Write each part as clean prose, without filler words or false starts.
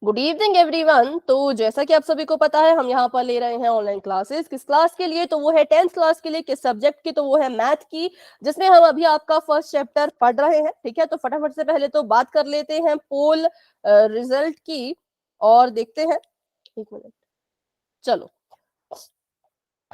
Good evening everyone. तो जैसा कि आप सभी को पता है, हम यहाँ पर ले रहे हैं ऑनलाइन क्लासेस। किस क्लास के लिए? तो वो है 10th क्लास के लिए। किस सब्जेक्ट की? तो वो है मैथ की, जिसमें हम अभी आपका फर्स्ट चैप्टर पढ़ रहे हैं। ठीक है, तो फटाफट से पहले तो बात कर लेते हैं पोल रिजल्ट की और देखते हैं। एक मिनट, चलो।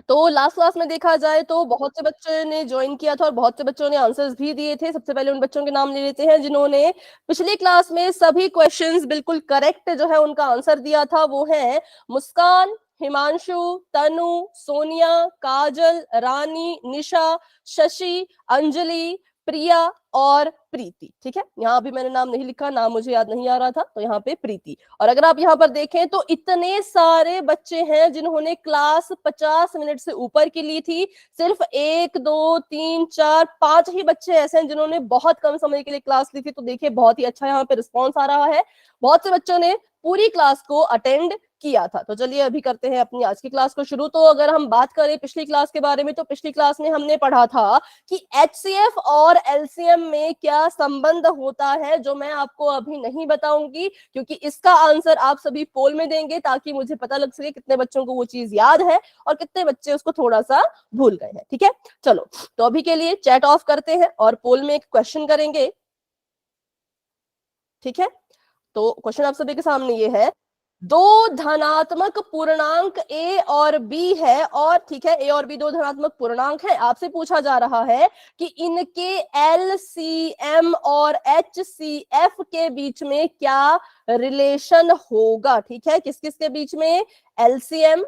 तो लास्ट क्लास में देखा जाए तो बहुत से बच्चों ने ज्वाइन किया था और बहुत से बच्चों ने आंसर्स भी दिए थे। सबसे पहले उन बच्चों के नाम ले लेते हैं जिन्होंने पिछली क्लास में सभी क्वेश्चंस बिल्कुल करेक्ट जो है उनका आंसर दिया था। वो है मुस्कान, हिमांशु, तनु, सोनिया, काजल, रानी, निशा, शशि, अंजलि, प्रिया और प्रीति। ठीक है, यहाँ भी मैंने नाम नहीं लिखा, नाम मुझे याद नहीं आ रहा था, तो यहाँ पे प्रीति। और अगर आप यहाँ पर देखें तो इतने सारे बच्चे हैं जिन्होंने क्लास 50 मिनट से ऊपर की ली थी। सिर्फ 1 2 3 4 5 ही बच्चे ऐसे हैं जिन्होंने बहुत कम समय के लिए क्लास ली थी। तो देखिए, बहुत ही अच्छा यहाँ पे रिस्पॉन्स आ रहा है। बहुत से बच्चों ने पूरी क्लास को अटेंड किया था। तो चलिए अभी करते हैं अपनी आज की क्लास को शुरू। तो अगर हम बात करें पिछली क्लास के बारे में, तो पिछली क्लास में हमने पढ़ा था कि HCF और LCM में क्या संबंध होता है, जो मैं आपको अभी नहीं बताऊंगी, क्योंकि इसका आंसर आप सभी पोल में देंगे ताकि मुझे पता लग सके कितने बच्चों को वो चीज याद है और कितने बच्चे उसको थोड़ा सा भूल गए हैं। ठीक है, चलो। तो अभी के लिए चैट ऑफ करते हैं और पोल में एक क्वेश्चन करेंगे। ठीक है, तो क्वेश्चन आप सभी के सामने ये है, दो धनात्मक पूर्णांक ए और बी है, और ठीक है, ए और बी दो धनात्मक पूर्णांक है। आपसे पूछा जा रहा है कि इनके LCM और HCF के बीच में क्या रिलेशन होगा। ठीक है, किस किस के बीच में? LCM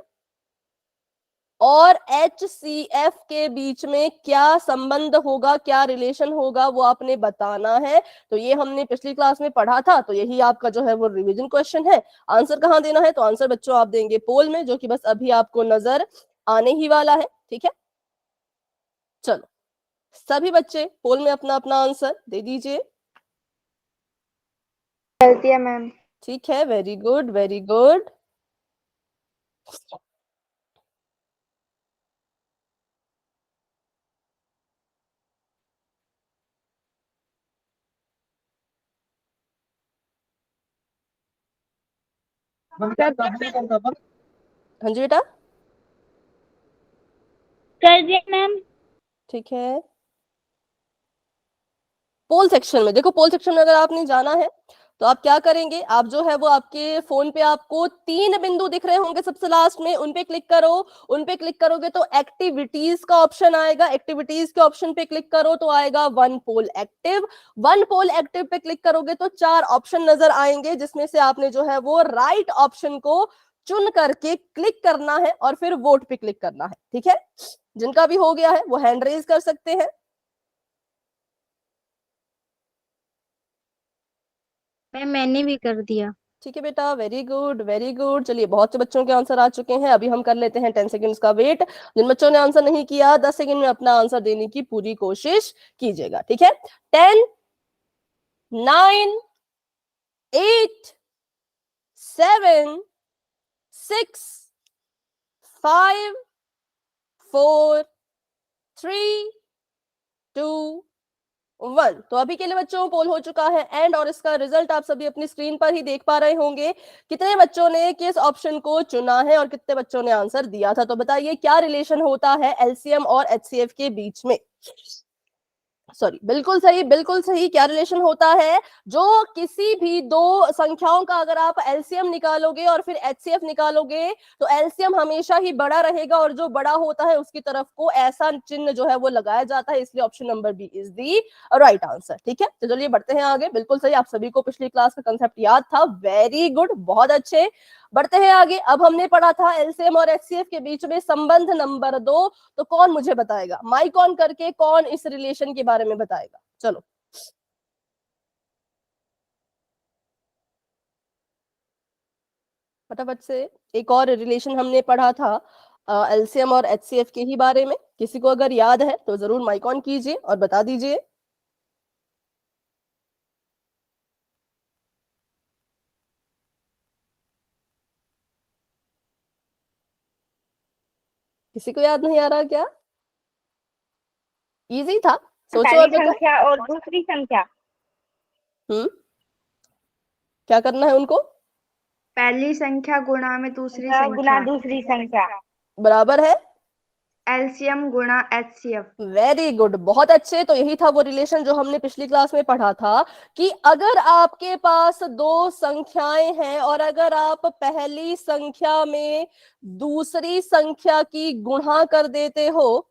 और HCF के बीच में क्या संबंध होगा, क्या रिलेशन होगा, वो आपने बताना है। तो ये हमने पिछली क्लास में पढ़ा था, तो यही आपका जो है वो रिवीजन क्वेश्चन है। आंसर कहाँ देना है? तो आंसर बच्चों आप देंगे पोल में, जो कि बस अभी आपको नजर आने ही वाला है। ठीक है, चलो सभी बच्चे पोल में अपना अपना आंसर दे दीजिए। गलती है मैम। ठीक है, वेरी गुड वेरी गुड। हाँ जी बेटा, कर दिया मैम। ठीक है। पोल सेक्शन में देखो, पोल सेक्शन में अगर आपने जाना है तो आप क्या करेंगे? आप जो है वो आपके फोन पे आपको 3 बिंदु दिख रहे होंगे सबसे लास्ट में, उन पे क्लिक करो। उन पे क्लिक करोगे तो एक्टिविटीज का ऑप्शन आएगा। एक्टिविटीज के ऑप्शन पे क्लिक करो तो आएगा वन पोल एक्टिव। वन पोल एक्टिव पे क्लिक करोगे तो 4 ऑप्शन नजर आएंगे, जिसमें से आपने जो है वो राइट ऑप्शन को चुन करके क्लिक करना है और फिर वोट पे क्लिक करना है। ठीक है, जिनका भी हो गया है वो हैंड रेज कर सकते हैं। मैम मैंने भी कर दिया। ठीक है बेटा, वेरी गुड वेरी गुड। चलिए, बहुत से बच्चों के आंसर आ चुके हैं। अभी हम कर लेते हैं 10 सेकंड्स का वेट। जिन बच्चों ने आंसर नहीं किया, 10 सेकंड में अपना आंसर देने की पूरी कोशिश कीजिएगा। ठीक है, 10 9 8 7 6 5 4 3 2 1। तो अभी के लिए बच्चों पोल हो चुका है एंड, और इसका रिजल्ट आप सभी अपनी स्क्रीन पर ही देख पा रहे होंगे। कितने बच्चों ने किस ऑप्शन को चुना है और कितने बच्चों ने आंसर दिया था। तो बताइए, क्या रिलेशन होता है LCM और HCF के बीच में? सॉरी, बिल्कुल सही बिल्कुल सही। क्या रिलेशन होता है? जो किसी भी दो संख्याओं का अगर आप LCM निकालोगे और फिर HCF निकालोगे तो LCM हमेशा ही बड़ा रहेगा, और जो बड़ा होता है उसकी तरफ को ऐसा चिन्ह जो है वो लगाया जाता है। इसलिए option number B is the right answer. ठीक है, तो चलिए बढ़ते हैं आगे। बिल्कुल सही, आप सभी को पिछली क्लास का कंसेप्ट याद था। वेरी गुड, बहुत अच्छे। बढ़ते हैं आगे। अब हमने पढ़ा था LCM और HCF के बीच में संबंध नंबर 2। तो कौन मुझे बताएगा? माइक ऑन करके कौन इस रिलेशन के बारे में बताएगा? चलो, फटाफट से। एक और रिलेशन हमने पढ़ा था LCM और HCF के ही बारे में। किसी को अगर याद है तो जरूर माइक ऑन कीजिए और बता दीजिए। किसी को याद नहीं आ रहा क्या? इजी था, सोचो पहली और बताओ। संख्या और दूसरी संख्या। हम्म क्या करना है उनको? पहली संख्या गुणा में दूसरी गुना संख्या, दूसरी संख्या। बराबर है एलसीएम गुणा एचसीएफ। वेरी गुड, बहुत अच्छे। तो यही था वो रिलेशन जो हमने पिछली क्लास में पढ़ा था कि अगर आपके पास दो संख्याएं हैं और अगर आप पहली संख्या में दूसरी संख्या की गुणा कर देते हो,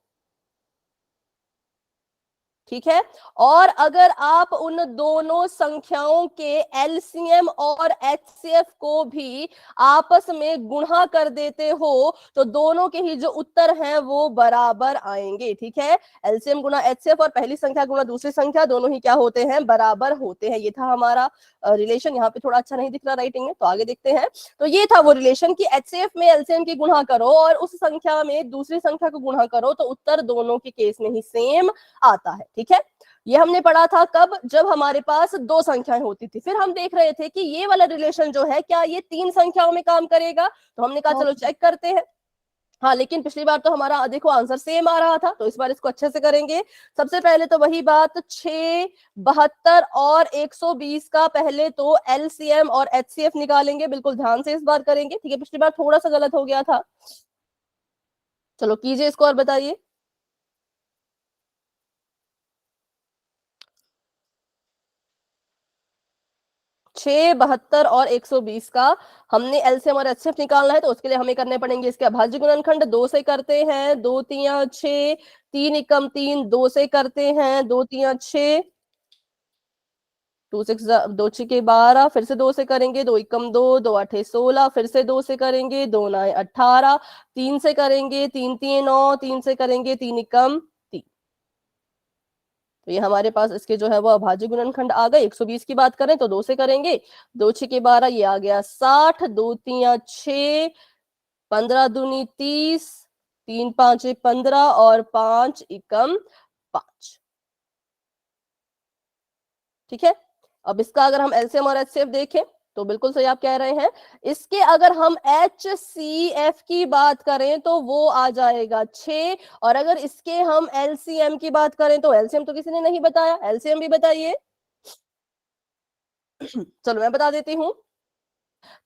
ठीक है, और अगर आप उन दोनों संख्याओं के एलसीएम और एचसीएफ को भी आपस में गुणा कर देते हो तो दोनों के ही जो उत्तर हैं वो बराबर आएंगे। ठीक है, एलसीएम गुणा एचसीएफ और पहली संख्या गुणा दूसरी संख्या दोनों ही क्या होते हैं? बराबर होते हैं। ये था हमारा रिलेशन। यहाँ पे थोड़ा अच्छा नहीं दिख रहा राइटिंग में, तो आगे देखते हैं। तो ये था वो रिलेशन कि एचसीएफ में एलसीएम की गुणा करो और उस संख्या में दूसरी संख्या को गुणा करो तो उत्तर दोनों के केस में ही सेम आता है। ठीक है, ये हमने पढ़ा था कब? जब हमारे पास दो संख्याएं होती थी। फिर हम देख रहे थे कि ये वाला रिलेशन जो है क्या ये तीन संख्याओं में काम करेगा, तो हमने कहा चलो चेक करते हैं। हाँ, लेकिन पिछली बार तो हमारा देखो आंसर सेम आ रहा था, तो इस बार इसको अच्छे से करेंगे। सबसे पहले तो वही बात, 6, 72 और 120 का पहले तो एलसीएम और एचसीएफ निकालेंगे। बिल्कुल ध्यान से इस बार करेंगे। ठीक है, पिछली बार थोड़ा सा गलत हो गया था। चलो कीजिए इसको और बताइए। 6, 72 और 120 का हमने एलसीएम और एचसीएफ निकालना है, तो उसके लिए हमें करने पड़ेंगे इसके अभाज्य गुणनखंड। 2 से करते हैं, 2 तिया 6, 3 एकम 3, 2 से करते हैं, 2 तिया 6, 2 6 2 6 12, फिर से 2 से करेंगे, 2 एकम 2, 2 8 16, फिर से 2 से करेंगे, 2 9 18, 3 से करेंगे, 3 3 9, 3 से करेंगे, 3 एकम 3। तो ये हमारे पास इसके जो है वो अभाज्य गुणनखंड आ गए। 120 की बात करें तो 2 से करेंगे, 2 6 के 12, ये आ गया 60, 2 तिया 6, 15 दूनी 30, 3 5 15 और 5 एकम 5। ठीक है, अब इसका अगर हम एलसीएम और एचसीएफ देखें तो बिल्कुल सही आप कह रहे हैं। इसके अगर हम एचसीएफ की बात करें तो वो आ जाएगा 6, और अगर इसके हम एलसीएम की बात करें तो एलसीएम तो किसी ने नहीं बताया, एलसीएम भी बताइए। चलो मैं बता देती हूँ।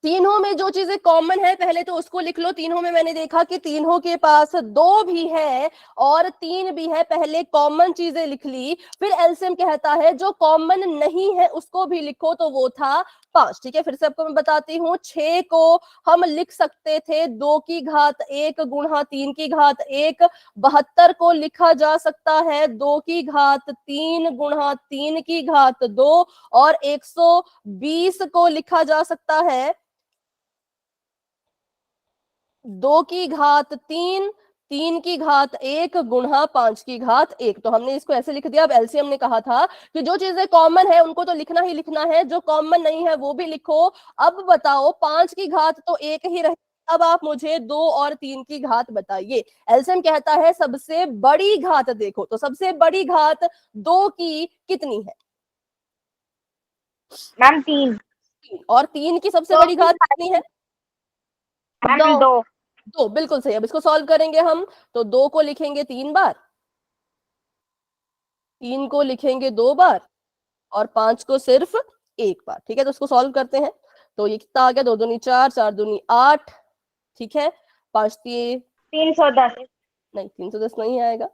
तीनों में जो चीजें कॉमन है पहले तो उसको लिख लो। तीनों में मैंने देखा कि तीनों के पास 2 भी है और 3 भी है, पहले कॉमन चीजें लिख ली। फिर एलसीएम कहता है जो कॉमन नहीं है उसको भी लिखो, तो वो था 5। ठीक है, फिर से आपको मैं बताती हूँ। 6 को हम लिख सकते थे 2 की घात 1 गुणा 3 की घात 1। 72 को लिखा जा सकता है 2 की घात 3 गुणा 3 की घात 2, और 120 को लिखा जा सकता है 2 की घात 3, 3 की घात 1 गुणा 5 की घात 1। तो हमने इसको ऐसे लिख दिया। अब एलसीएम ने कहा था कि जो चीजें कॉमन है उनको तो लिखना ही लिखना है, जो कॉमन नहीं है वो भी लिखो। अब बताओ 5 की घात तो 1 ही रहे, अब आप मुझे 2 और 3 की घात बताइए। एलसीएम कहता है सबसे बड़ी घात देखो, तो सबसे बड़ी घात 2 की कितनी है? मैम 3। और 3 की सबसे दो बड़ी की घात कितनी है? मैम 2। 2। 2 बिल्कुल सही। अब इसको सॉल्व करेंगे हम, तो 2 को लिखेंगे 3 बार, 3 को लिखेंगे 2 बार, और 5 को सिर्फ 1 बार। ठीक है, तो इसको सॉल्व करते हैं। तो ये कितना आ गया? 2 दूनी 4, 4 दूनी 8। ठीक है, 5 3 310। नहीं, 310 नहीं आएगा।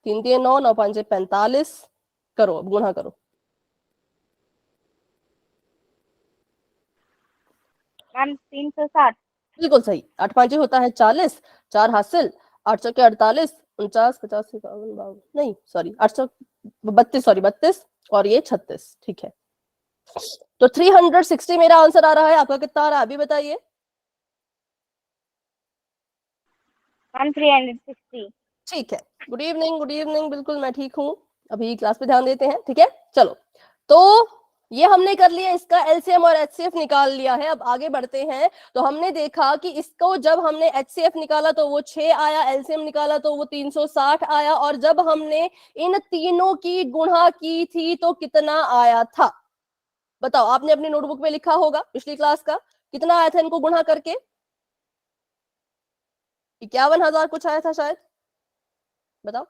3 3 9, 9 5 45। करो, अब गुणा करो। मैम 360। बिल्कुल सही। 8 5 होता है 40, 4 हासिल, 8 चौके 48, 49 50 51 52, नहीं सॉरी 800 32, सॉरी 32, और ये 36। ठीक है, तो 360 मेरा आंसर आ रहा है। आपका कितना आ रहा है अभी बताइए? मैम 360। ठीक है, गुड इवनिंग, गुड इवनिंग। बिल्कुल मैं ठीक हूँ, अभी क्लास पे ध्यान देते हैं। ठीक है, चलो, तो ये हमने कर लिया, इसका एलसीएम और एचसीएफ निकाल लिया है। अब आगे बढ़ते हैं। तो हमने देखा कि इसको जब हमने एचसीएफ निकाला तो वो 6 आया, एलसीएम निकाला तो वो 360 आया, और जब हमने इन तीनों की गुणा की थी तो कितना आया था? बताओ, आपने अपनी नोटबुक में लिखा होगा पिछली क्लास का, कितना आया था इनको गुणा करके? 51,000 कुछ आया था शायद, बताओ।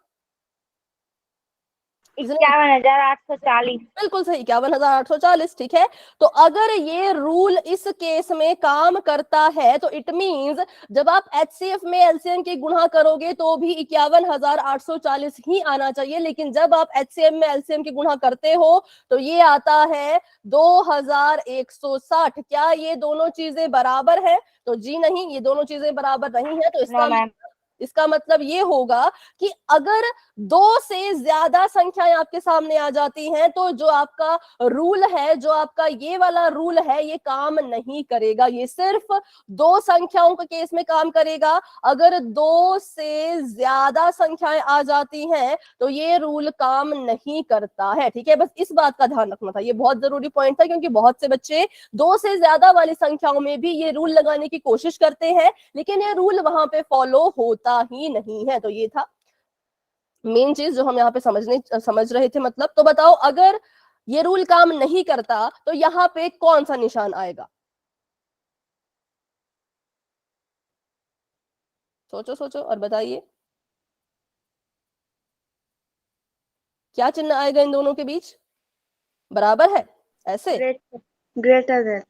51,840। बिल्कुल सही, 51,840। ठीक है, तो अगर ये रूल इस केस में काम करता है तो इट मींस जब आप एचसीएफ में एलसीएम की गुणा करोगे तो भी 51,840 ही आना चाहिए, लेकिन जब आप एचसीएफ में एलसीएम की गुणा करते हो तो ये आता है 2160। क्या ये दोनों चीजें बराबर है? तो जी नहीं, ये दोनों चीजें बराबर नहीं है। तो नो मैम। इसका मतलब ये होगा कि अगर दो से ज्यादा संख्याएं आपके सामने आ जाती हैं तो जो आपका रूल है, जो आपका ये वाला रूल है, ये काम नहीं करेगा। ये सिर्फ दो संख्याओं के केस में काम करेगा। अगर दो से ज्यादा संख्याएं आ जाती हैं तो ये रूल काम नहीं करता है। ठीक है, बस इस बात का ध्यान रखना था, ये बहुत जरूरी पॉइंट था, क्योंकि बहुत से बच्चे दो से ज्यादा वाली संख्याओं में भी ये रूल लगाने की कोशिश करते हैं, लेकिन ये रूल वहां पे फॉलो होता ही नहीं है। तो ये था मेन चीज जो हम यहाँ पे समझ रहे थे। मतलब तो बताओ, अगर ये रूल काम नहीं करता तो यहाँ पे कौन सा निशान आएगा? सोचो सोचो और बताइए, क्या चिन्ह आएगा इन दोनों के बीच? बराबर है ऐसे? Greater than.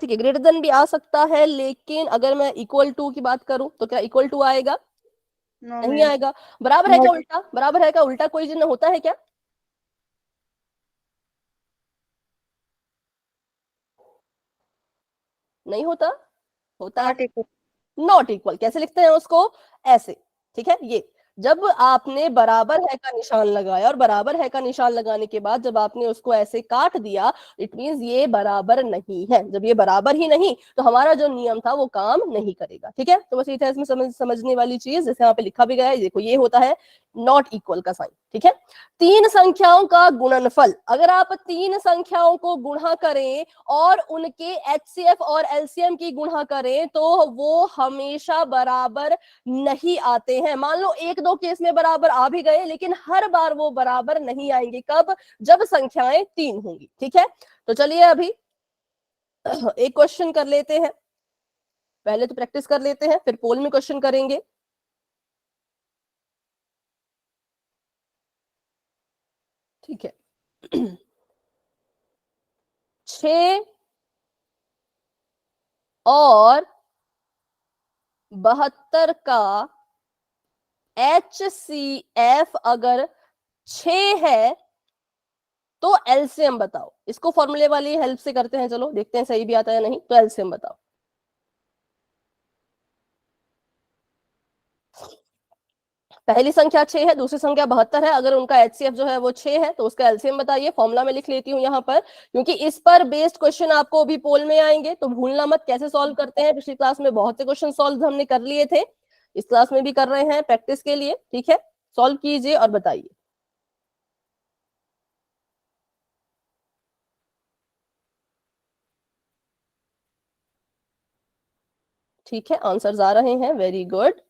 ठीक है, ग्रेटर देन भी आ सकता है, लेकिन अगर मैं इक्वल टू की बात करूं तो क्या इक्वल टू आएगा? नो नहीं मैम। आएगा। बराबर है क्या उल्टा? बराबर है क्या उल्टा कोई चिन्ह होता है क्या? नहीं होता। होता है। Not equal. नॉट इक्वल कैसे लिखते हैं उसको? ऐसे। ठीक है, ये जब आपने बराबर है का निशान लगाया और बराबर है का निशान लगाने के बाद जब आपने उसको ऐसे काट दिया, इट मींस ये बराबर नहीं है। जब ये बराबर ही नहीं तो हमारा जो नियम था वो काम नहीं करेगा। ठीक है, तो बस ये था इसमें समझने वाली चीज। जैसे यहाँ पे लिखा भी गया है, देखो ये होता है नॉट इक्वल का साइन। ठीक है, तीन संख्याओं का गुणनफल, अगर आप तीन संख्याओं को गुणा करें और उनके एचसीएफ और एलसीएम की गुणा करें तो वो हमेशा बराबर नहीं आते हैं। मान लो एक दो केस में बराबर आ भी गए, लेकिन हर बार वो बराबर नहीं आएंगे। कब? जब संख्याएं तीन होंगी। ठीक है, तो चलिए अभी एक क्वेश्चन कर लेते हैं। पहले तो प्रैक्टिस कर लेते हैं, फिर पोल में क्वेश्चन करेंगे। ठीक है, 6 और 72 का HCF अगर 6 है तो एलसीएम बताओ। इसको फॉर्मूले वाली हेल्प से करते हैं, चलो देखते हैं सही भी आता है या नहीं। तो एलसीएम बताओ। पहली संख्या 6 है, दूसरी संख्या 72 है। अगर उनका एचसीएफ जो है वो 6 है तो उसका एलसीएम बताइए। फॉर्मूला में लिख लेती हूँ यहाँ पर, क्योंकि इस पर बेस्ड क्वेश्चन आपको अभी पोल में आएंगे, तो भूलना मत कैसे सॉल्व करते हैं। पिछली क्लास में बहुत से क्वेश्चन सॉल्व हमने कर लिए थे, इस क्लास में भी कर रहे हैं प्रैक्टिस के लिए। ठीक है, सॉल्व कीजिए और बताइए। ठीक है, आंसर्स आ रहे हैं, वेरी गुड।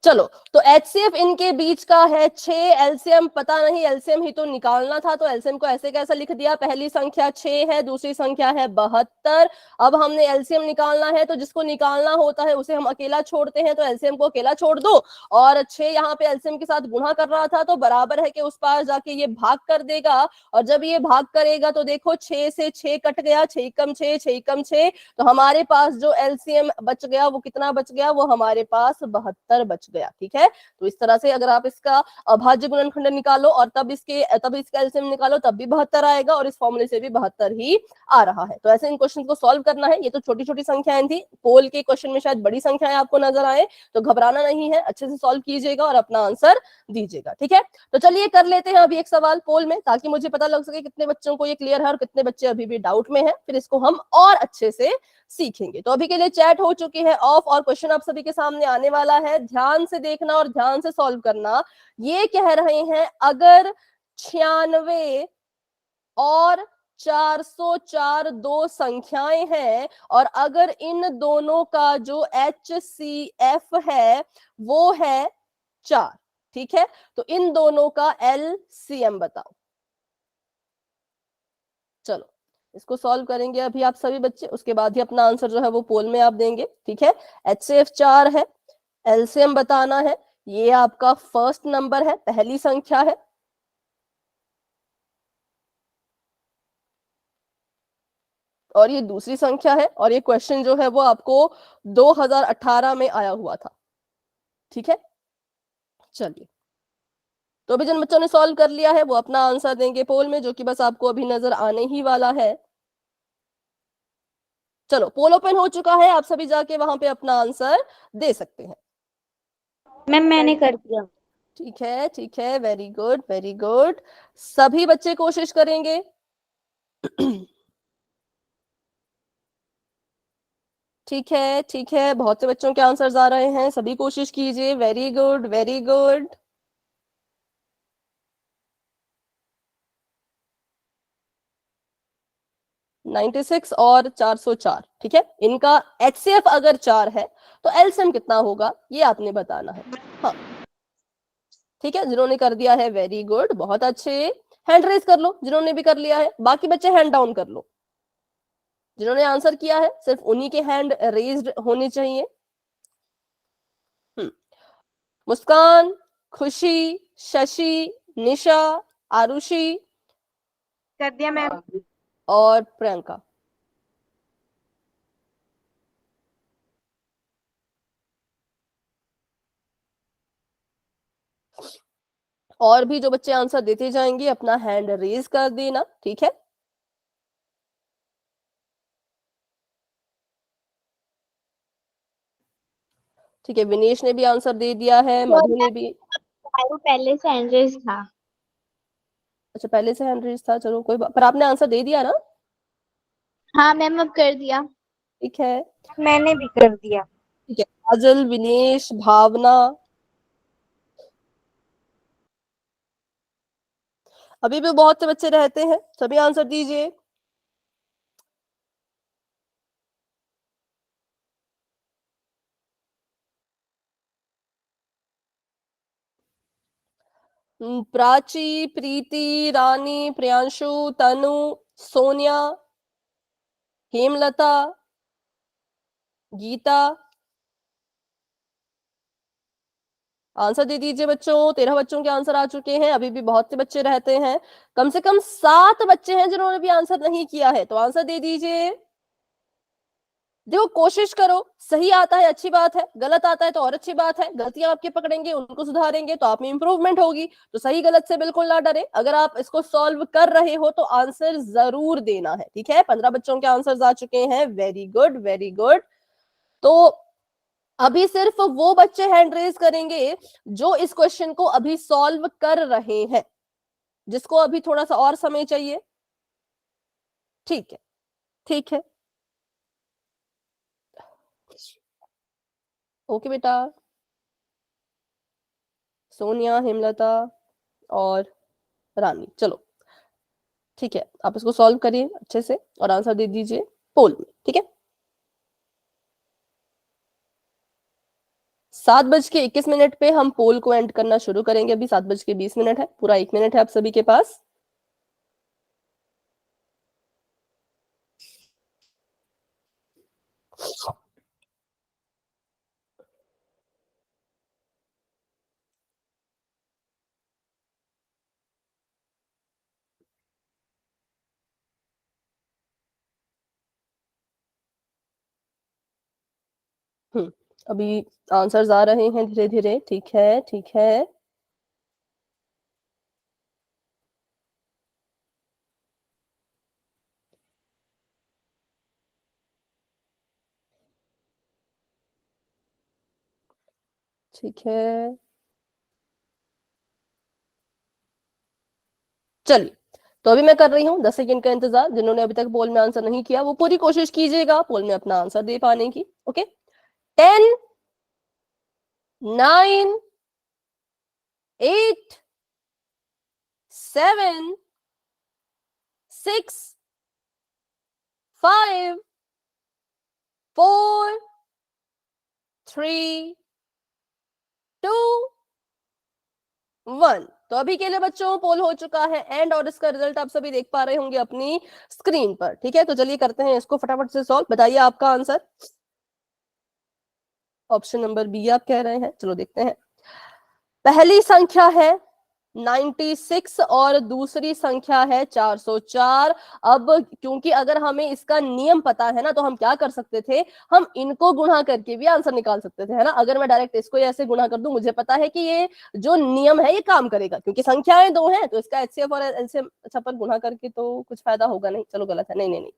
चलो, तो एचसीएफ इनके बीच का है 6, एलसीएम पता नहीं, एलसीएम ही तो निकालना था, तो एलसीएम को ऐसे कैसे लिख दिया? पहली संख्या 6 है, दूसरी संख्या है 72। अब हमने एलसीएम निकालना है, तो जिसको निकालना होता है उसे हम अकेला छोड़ते हैं, तो एलसीएम को अकेला छोड़ दो। और 6 यहाँ पे एलसीएम के साथ गुणा कर रहा था, तो बराबर है कि उस पार जाके ये भाग कर देगा। और जब ये भाग करेगा तो देखो 6 से 6 कट गया, 6 कम 6, 6 कम 6, तो हमारे पास जो एलसीएम बच गया वो कितना बच गया? वो हमारे पास 72 बच गया। ठीक है, तो इस तरह से अगर आप इसका अभाज्य गुणनखंड निकालो और तब इसका एलसीएम निकालो तब भी 72 आएगा, और इस फॉर्मूले से भी 72 ही आ रहा है। तो ऐसे इन क्वेश्चन को सॉल्व करना है। ये तो छोटी छोटी संख्याएं थी, पोल के क्वेश्चन में शायद बड़ी संख्याएं आपको नजर आए, तो घबराना नहीं है, अच्छे से सॉल्व कीजिएगा और अपना आंसर दीजिएगा। ठीक है, तो चलिए कर लेते हैं अभी एक सवाल पोल में, ताकि मुझे पता लग सके कितने बच्चों को ये क्लियर है और कितने बच्चे अभी भी डाउट में है, फिर इसको हम और अच्छे से सीखेंगे। तो अभी के लिए चैट हो चुकी है ऑफ और क्वेश्चन आप सभी के सामने आने वाला है, ध्यान से देखना और ध्यान से सॉल्व करना। ये कह रहे हैं अगर 96 और 404 दो संख्याएं हैं और अगर इन दोनों का जो HCF है वो है 4, ठीक है, तो इन दोनों का LCM बताओ। चलो इसको सॉल्व करेंगे अभी आप सभी बच्चे, उसके बाद ही अपना आंसर जो है वो पोल में आप देंगे। ठीक है, HCF 4 है, एलसीएम बताना है। ये आपका फर्स्ट नंबर है, पहली संख्या है। और ये दूसरी संख्या है, और ये क्वेश्चन जो है वो आपको 2018 में आया हुआ था। ठीक है, चलिए, तो अभी जिन बच्चों ने सॉल्व कर लिया है वो अपना आंसर देंगे पोल में, जो कि बस आपको अभी नजर आने ही वाला है। चलो, पोल ओपन हो चुका है, आप सभी जाके वहां पे अपना आंसर दे सकते हैं। मैम मैंने कर दिया। ठीक है, ठीक है, वेरी गुड, वेरी गुड। सभी बच्चे कोशिश करेंगे। ठीक है, ठीक है, बहुत से बच्चों के आंसर्स आ रहे हैं, सभी कोशिश कीजिए। Very good, very good. $96 और 404, ठीक है। इनका HCF अगर 4 है तो एलसीएम कितना होगा ये आपने बताना है। हाँ, ठीक है, जिन्होंने कर दिया है वेरी गुड, बहुत अच्छे। हैंड रेज कर लो जिन्होंने भी कर लिया है, बाकी बच्चे हैंड डाउन कर लो। जिन्होंने आंसर किया है सिर्फ उन्हीं के हैंड रेज्ड होने चाहिए। मुस्कान, खुशी, शशि, निशा, आरुषि कर दिया मैम। और प्रियंका। और भी जो बच्चे आंसर देते जाएंगे अपना हैंड रेज कर देना, ठीक है। ठीक है, विनेश ने भी आंसर दे दिया है, मधु ने भी। पहले से एंड्रेस था। अच्छा, पहले से हैंड रेज था, चलो कोई बात, पर आपने आंसर दे दिया ना। हाँ मैम, अब कर दिया। ठीक है, मैंने भी कर दिया। ठीक है, काजल, विनेश, भावना, अभी भी बहुत से बच्चे रहते हैं, सभी आंसर दीजिए। प्राची, प्रीति, रानी, प्रियांशु, तनु, सोनिया, हेमलता, गीता, आंसर दे दीजिए बच्चों। 13 बच्चों के आंसर आ चुके हैं, अभी भी बहुत से बच्चे रहते हैं। कम से कम 7 बच्चे हैं जिन्होंने भी आंसर नहीं किया है, तो आंसर दे दीजिए। देखो, कोशिश करो, सही आता है अच्छी बात है, गलत आता है तो और अच्छी बात है। गलतियां आपके पकड़ेंगे, उनको सुधारेंगे तो आप में इंप्रूवमेंट होगी। तो सही गलत से बिल्कुल ना डरे, अगर आप इसको सॉल्व कर रहे हो तो आंसर जरूर देना है, ठीक है। 15 बच्चों के आंसर आ चुके हैं, वेरी गुड, वेरी गुड। तो अभी सिर्फ वो बच्चे हैंड रेज करेंगे जो इस क्वेश्चन को अभी सॉल्व कर रहे हैं, जिसको अभी थोड़ा सा और समय चाहिए। ठीक है, ठीक है, ओके बेटा। सोनिया, हेमलता और रानी, चलो ठीक है, आप इसको सॉल्व करिए अच्छे से और आंसर दे दीजिए पोल में, ठीक है। 7:21 पे हम पोल को एंड करना शुरू करेंगे। अभी 7:20 है, पूरा 1 मिनट है आप सभी के पास। अभी आंसर्स आ रहे हैं धीरे धीरे, ठीक है, ठीक है। ठीक है, चलिए, तो अभी मैं कर रही हूँ 10 सेकंड का इंतजार। जिन्होंने अभी तक पोल में आंसर नहीं किया वो पूरी कोशिश कीजिएगा पोल में अपना आंसर दे पाने की, ओके। 10, 9, 8, 7, 6, 5, 4, 3, 2, 1। तो अभी के लिए बच्चों पोल हो चुका है एंड, और इसका रिजल्ट आप सभी देख पा रहे होंगे अपनी स्क्रीन पर, ठीक है। तो चलिए करते हैं इसको फटाफट से सॉल्व। बताइए आपका आंसर। ऑप्शन नंबर बी आप कह रहे हैं, चलो देखते हैं। पहली संख्या है 96 और दूसरी संख्या है 404। अब क्योंकि अगर हमें इसका नियम पता है ना, तो हम क्या कर सकते थे, हम इनको गुणा करके भी आंसर निकाल सकते थे, है ना। अगर मैं डायरेक्ट इसको ऐसे गुणा कर दूं, मुझे पता है कि ये जो नियम है ये काम करेगा, क्योंकि संख्याएं दो हैं, तो इसका एचसीएफ और एलसीएम अच्छा पर गुणा करके तो कुछ फायदा होगा नहीं। चलो गलत है, नहीं नहीं नहीं।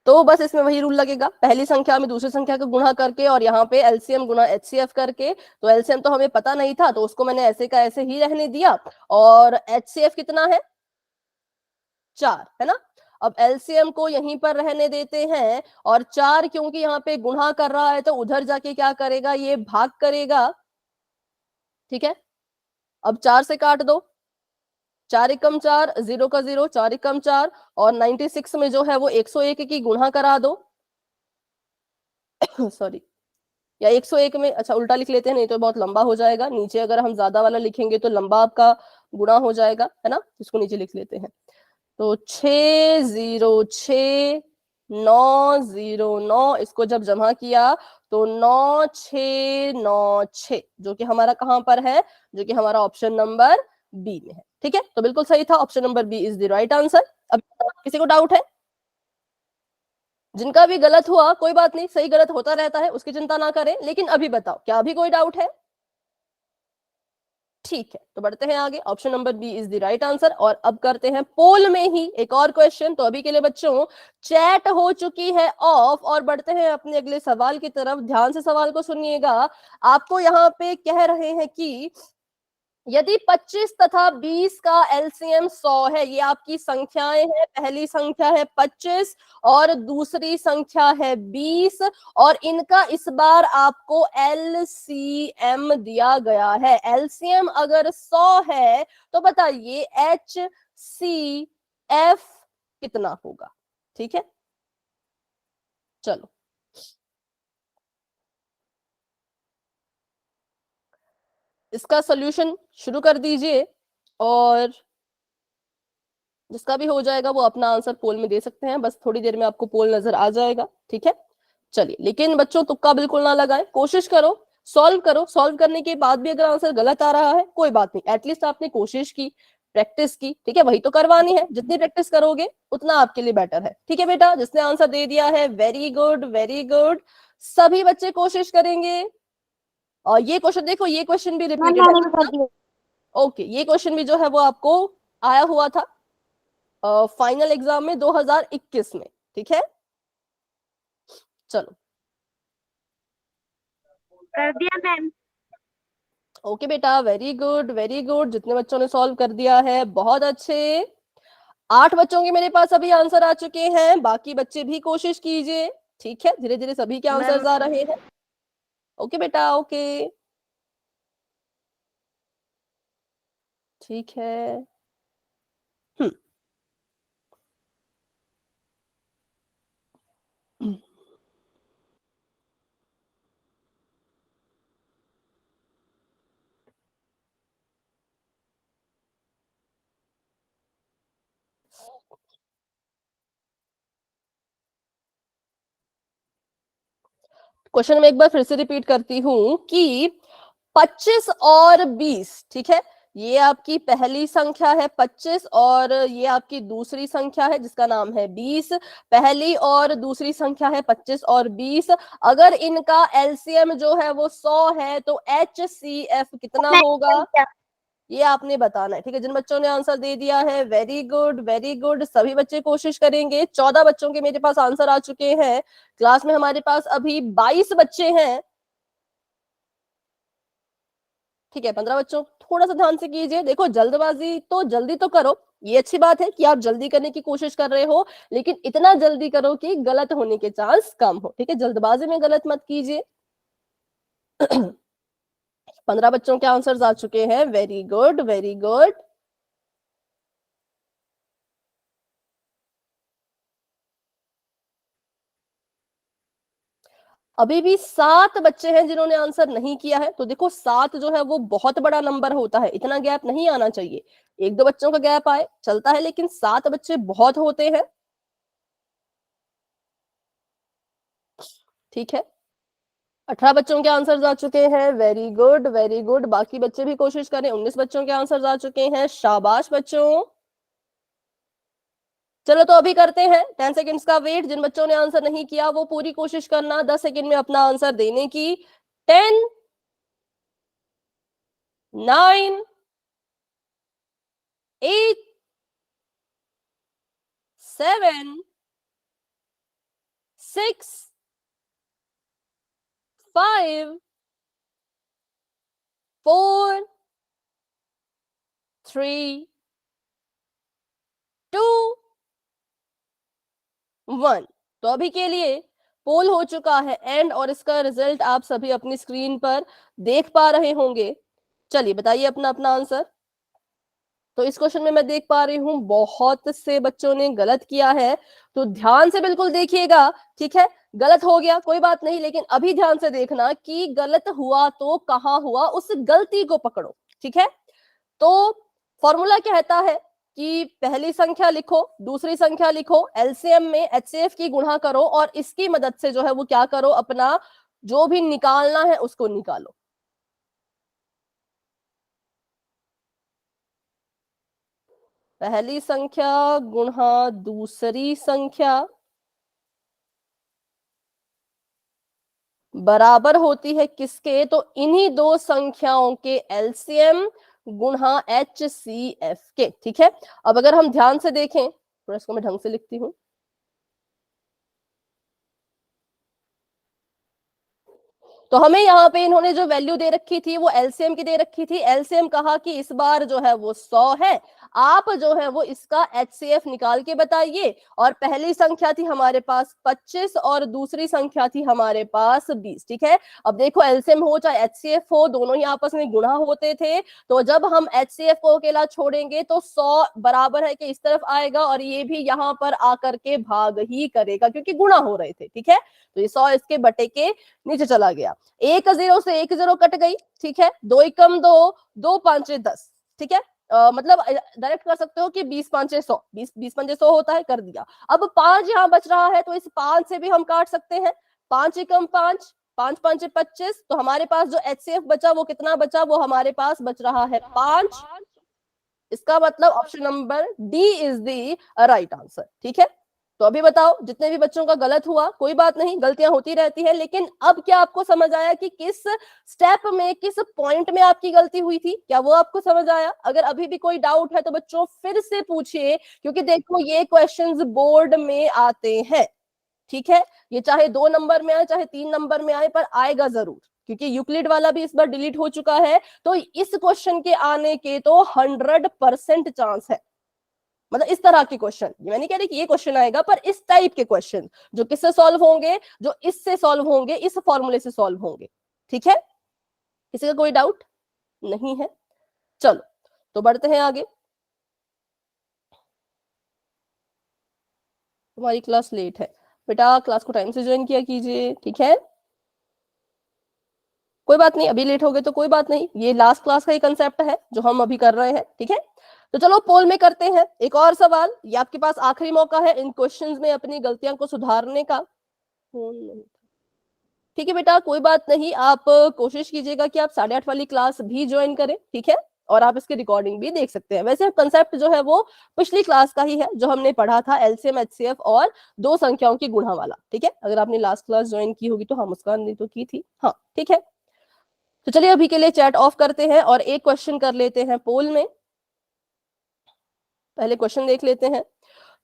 तो बस इसमें वही रूल लगेगा, पहली संख्या में दूसरी संख्या का गुणा करके और यहाँ पे एलसीएम गुणा एचसीएफ करके। तो एलसीएम तो हमें पता नहीं था, तो उसको मैंने ऐसे का ऐसे ही रहने दिया। और एचसीएफ कितना है, 4, है ना। अब एलसीएम को यहीं पर रहने देते हैं, और 4 क्योंकि यहाँ पे गुणा कर रहा है, तो उधर जाके क्या करेगा, ये भाग करेगा। ठीक है, अब 4 से काट दो, 4 एकम 4, 0 का 0, 4 एकम 4, और 96 में जो है वो 101 की गुणा करा दो। सॉरी, या 101 में, अच्छा उल्टा लिख लेते हैं, नहीं तो बहुत लंबा हो जाएगा। नीचे अगर हम ज्यादा वाला लिखेंगे तो लंबा आपका गुणा हो जाएगा, है ना। इसको नीचे लिख लेते हैं। तो 606,909, इसको जब जमा किया तो 9696, जो कि हमारा कहां पर है, जो कि हमारा ऑप्शन नंबर बी में है। ठीक है, तो बिल्कुल सही था, option number B is the right answer. अब किसी को डाउट है? जिनका भी गलत हुआ कोई बात नहीं, सही गलत होता रहता है, उसकी चिंता ना करें। लेकिन अभी बताओ, क्या अभी कोई डाउट है? ठीक है, तो बढ़ते हैं आगे। Option number B is the right answer. और अब करते हैं पोल में ही एक और क्वेश्चन। तो अभी के लिए बच्चों चैट हो चुकी है ऑफ, और बढ़ते हैं अपने अगले सवाल की तरफ। ध्यान से सवाल को सुनिएगा। आपको यहाँ पे कह रहे हैं कि यदि 25 तथा 20 का एलसीएम 100 है, ये आपकी संख्याएं हैं। पहली संख्या है 25 और दूसरी संख्या है 20, और इनका इस बार आपको एलसीएम दिया गया है। एलसीएम अगर 100 है तो बताइए एचसीएफ कितना होगा। ठीक है, चलो इसका सॉल्यूशन शुरू कर दीजिए, और जिसका भी हो जाएगा वो अपना आंसर पोल में दे सकते हैं। बस थोड़ी देर में आपको पोल नजर आ जाएगा। ठीक है, चलिए। लेकिन बच्चों तुक्का बिल्कुल ना लगाएं, कोशिश करो, सॉल्व करो। सॉल्व करने के बाद भी अगर आंसर गलत आ रहा है कोई बात नहीं, एटलीस्ट आपने कोशिश की, प्रैक्टिस की। ठीक है, वही तो करवानी है, जितनी प्रैक्टिस करोगे उतना आपके लिए बेटर है। ठीक है बेटा, जिसने आंसर दे दिया है वेरी गुड, वेरी गुड। सभी बच्चे कोशिश करेंगे। और ये क्वेश्चन देखो, ये क्वेश्चन भी मैम रिपीटेड मैंने भी कर है। दिया। ओके, ये क्वेश्चन भी जो है वो आपको आया हुआ था फाइनल एग्जाम में 2021 में। ठीक है, चलो कर दिया मैम। ओके बेटा, वेरी गुड, वेरी गुड। जितने बच्चों ने सॉल्व कर दिया है बहुत अच्छे। 8 बच्चों के मेरे पास अभी आंसर आ चुके हैं, बाकी बच्चे भी कोशिश कीजिए। ठीक है, धीरे धीरे सभी के आंसर्स आ रहे हैं। ओके बेटा, ओके, ठीक है। हम्म क्वेश्चन में एक बार फिर से रिपीट करती हूं कि 25 और 20, ठीक है, ये आपकी पहली संख्या है 25, और ये आपकी दूसरी संख्या है जिसका नाम है 20। पहली और दूसरी संख्या है 25 और 20। अगर इनका एलसीएम जो है वो 100 है तो एचसीएफ कितना मैंने होगा, कर दिया। ये आपने बताना है। ठीक है, जिन बच्चों ने आंसर दे दिया है वेरी गुड, वेरी गुड। सभी बच्चे कोशिश करेंगे। 14 बच्चों के मेरे पास आंसर आ चुके हैं। क्लास में हमारे पास अभी 22 बच्चे हैं। ठीक है, 15 बच्चों थोड़ा सा ध्यान से कीजिए। देखो जल्दबाजी तो जल्दी तो करो, ये अच्छी बात है कि आप जल्दी करने की कोशिश कर रहे हो, लेकिन इतना जल्दी करो कि गलत होने के चांस कम हो। ठीक है, जल्दबाजी में गलत मत कीजिए। 15 बच्चों के आंसर्स आ चुके हैं, वेरी गुड, वेरी गुड। अभी भी 7 बच्चे हैं जिन्होंने आंसर नहीं किया है। तो देखो 7 जो है वो बहुत बड़ा नंबर होता है, इतना गैप नहीं आना चाहिए। 1-2 बच्चों का गैप आए चलता है, लेकिन 7 बच्चे बहुत होते हैं। ठीक है, 18 बच्चों के आंसर्स आ चुके हैं, वेरी गुड वेरी गुड। बाकी बच्चे भी कोशिश करें। 19 बच्चों के आंसर्स आ चुके हैं, शाबाश बच्चों। चलो तो अभी करते हैं 10 सेकेंड्स का वेट। जिन बच्चों ने आंसर नहीं किया वो पूरी कोशिश करना 10 सेकेंड में अपना आंसर देने की। 10, 9, 8, 7, 6, 5, 4, 3, 2, 1। तो अभी के लिए पोल हो चुका है एंड, और इसका रिजल्ट आप सभी अपनी स्क्रीन पर देख पा रहे होंगे। चलिए बताइए अपना अपना आंसर। तो इस क्वेश्चन में मैं देख पा रही हूँ बहुत से बच्चों ने गलत किया है, तो ध्यान से बिल्कुल देखिएगा, ठीक है। गलत हो गया कोई बात नहीं, लेकिन अभी ध्यान से देखना कि गलत हुआ तो कहाँ हुआ, उस गलती को पकड़ो, ठीक है। तो फॉर्मूला कहता है कि पहली संख्या लिखो, दूसरी संख्या लिखो, एलसीएम में एचसीएफ की गुणा करो और इसकी मदद से जो है वो क्या करो, अपना जो भी निकालना है उसको निकालो। पहली संख्या गुणा दूसरी संख्या बराबर होती है किसके, तो इन्हीं दो संख्याओं के एलसीएम गुणा एचसीएफ के, ठीक है। अब अगर हम ध्यान से देखें, थोड़ा इसको मैं ढंग से लिखती हूँ। तो हमें यहाँ पे इन्होंने जो वैल्यू दे रखी थी वो एलसीएम की दे रखी थी। एलसीएम कहा कि इस बार जो है वो 100 है, आप जो है वो इसका एचसीएफ निकाल के बताइए। और पहली संख्या थी हमारे पास 25 और दूसरी संख्या थी हमारे पास 20, ठीक है। अब देखो एलसीएम हो चाहे एचसीएफ हो, दोनों ही आपस में गुणा होते थे। तो जब हम एचसीएफ को अकेला छोड़ेंगे तो 100 बराबर है कि इस तरफ आएगा और ये भी यहाँ पर आकर के भाग ही करेगा क्योंकि गुणा हो रहे थे, ठीक है। तो ये 100 इसके बटे के नीचे चला गया। एक 0 से एक 0 कट गई, ठीक है। 2 एकम 2, 2 5 10, ठीक है। मतलब डायरेक्ट कर सकते हो कि 20 5 100, 20 5 100 होता है, कर दिया। अब 5 यहाँ बच रहा है तो इस 5 से भी हम काट सकते हैं। 5 एकम 5, 5 5 25, तो हमारे पास जो एचसीएफ बचा वो कितना बचा, वो हमारे पास बच रहा है 5। इसका मतलब option number D is the right answer, ठीक है। तो अभी बताओ जितने भी बच्चों का गलत हुआ, कोई बात नहीं, गलतियां होती रहती है, लेकिन अब क्या आपको समझ आया कि किस स्टेप में, किस पॉइंट में आपकी गलती हुई थी, क्या वो आपको समझ आया? अगर अभी भी कोई डाउट है तो बच्चों फिर से पूछिए, क्योंकि देखो ये क्वेश्चंस बोर्ड में आते हैं, ठीक है। ये चाहे 2 नंबर में आए चाहे 3 नंबर में आए, पर आएगा जरूर, क्योंकि यूक्लिड वाला भी इस बार डिलीट हो चुका है। तो इस क्वेश्चन के आने के तो 100% चांस है। मतलब इस तरह के क्वेश्चन, मैं नहीं कह रही कि ये क्वेश्चन आएगा, पर इस टाइप के क्वेश्चन जो किससे सॉल्व होंगे, जो इससे सॉल्व होंगे, इस फॉर्मूले से सॉल्व होंगे, ठीक है। किसी का कोई डाउट नहीं है? चलो तो बढ़ते हैं आगे। तुम्हारी क्लास लेट है बेटा, क्लास को टाइम से ज्वाइन किया कीजिए, ठीक है। कोई बात नहीं, अभी लेट हो गए तो कोई बात नहीं, ये लास्ट क्लास का ही कंसेप्ट है जो हम अभी कर रहे हैं, ठीक है। तो चलो पोल में करते हैं एक और सवाल। ये आपके पास आखिरी मौका है इन क्वेश्चंस में अपनी गलतियों को सुधारने का। ठीक है बेटा, कोई बात नहीं, आप कोशिश कीजिएगा कि आप 8:30 वाली क्लास भी ज्वाइन करें, ठीक है। और आप इसकी रिकॉर्डिंग भी देख सकते हैं। वैसे कंसेप्ट जो है वो पिछली क्लास का ही है जो हमने पढ़ा था, एलसीएम एचसीएफ और दो संख्याओं की गुणा वाला, ठीक है। अगर आपने लास्ट क्लास ज्वाइन की होगी तो हम उसका नहीं तो की थी, हाँ ठीक है। तो चलिए अभी के लिए चैट ऑफ करते हैं और एक क्वेश्चन कर लेते हैं पोल में। पहले क्वेश्चन देख लेते हैं।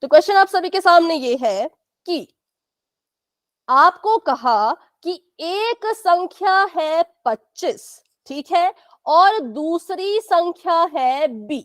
तो क्वेश्चन आप सभी के सामने ये है कि आपको कहा कि एक संख्या है 25, ठीक है, और दूसरी संख्या है b।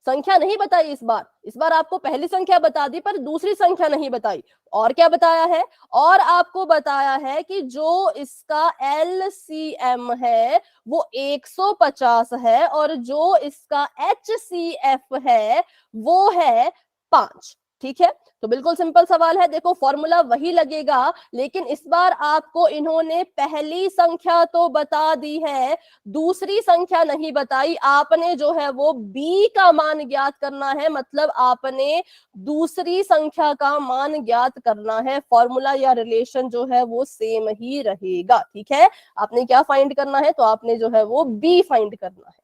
संख्या नहीं बताई इस बार आपको पहली संख्या बता दी पर दूसरी संख्या नहीं बताई। और क्या बताया है? और आपको बताया है कि जो इसका एलसीएम है वो 150 है और जो इसका एचसीएफ है वो है 5, ठीक है। तो बिल्कुल सिंपल सवाल है, देखो फॉर्मूला वही लगेगा, लेकिन इस बार आपको इन्होंने पहली संख्या तो बता दी है, दूसरी संख्या नहीं बताई। आपने जो है वो b का मान ज्ञात करना है, मतलब आपने दूसरी संख्या का मान ज्ञात करना है। फॉर्मूला या रिलेशन जो है वो सेम ही रहेगा, ठीक है। आपने क्या फाइंड करना है, तो आपने जो है वो b फाइंड करना है।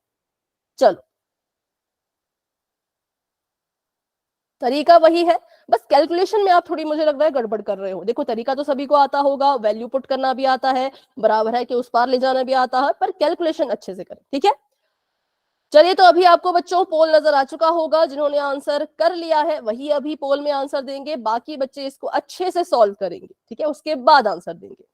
चलो, तरीका वही है, बस कैलकुलेशन में आप थोड़ी, मुझे लग रहा है, गड़बड़ कर रहे हो। देखो तरीका तो सभी को आता होगा, वैल्यू पुट करना भी आता है, बराबर है कि उस पार ले जाना भी आता है, पर कैलकुलेशन अच्छे से करें, ठीक है। चलिए, तो अभी आपको बच्चों पोल नजर आ चुका होगा। जिन्होंने आंसर कर लिया है वही अभी पोल में आंसर देंगे, बाकी बच्चे इसको अच्छे से सॉल्व करेंगे, ठीक है, उसके बाद आंसर देंगे।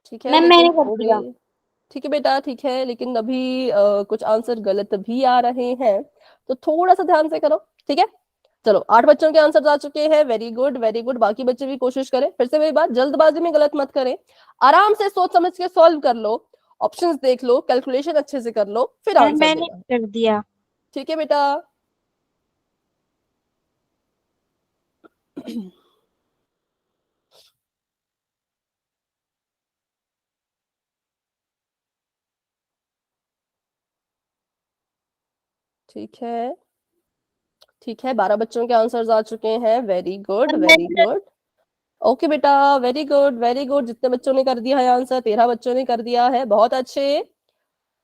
ठीक है, मैम लेकिन मैंने कर थोड़े, दिया। ठीक है बेटा, ठीक है, लेकिन अभी कुछ आंसर गलत भी आ रहे हैं, तो थोड़ा सा ध्यान से करो, ठीक है। चलो, 8 बच्चों के आंसर आ चुके हैं, वेरी गुड वेरी गुड। बाकी बच्चे भी कोशिश करें। फिर से वही बात, जल्दबाजी में गलत मत करें, आराम से सोच समझ के सॉल्व कर लो, ऑप्शंस देख लो, कैलकुलेशन अच्छे से कर लो, फिर मैम आंसर मैंने देना, कर दिया। ठीक है बेटा। ठीक है, ठीक है, 12 बच्चों के आंसर्स आ चुके हैं, वेरी गुड मैम वेरी मैंने गुड। ओके बेटा, वेरी गुड वेरी गुड। जितने बच्चों ने कर दिया है आंसर, 13 बच्चों ने कर दिया है, बहुत अच्छे।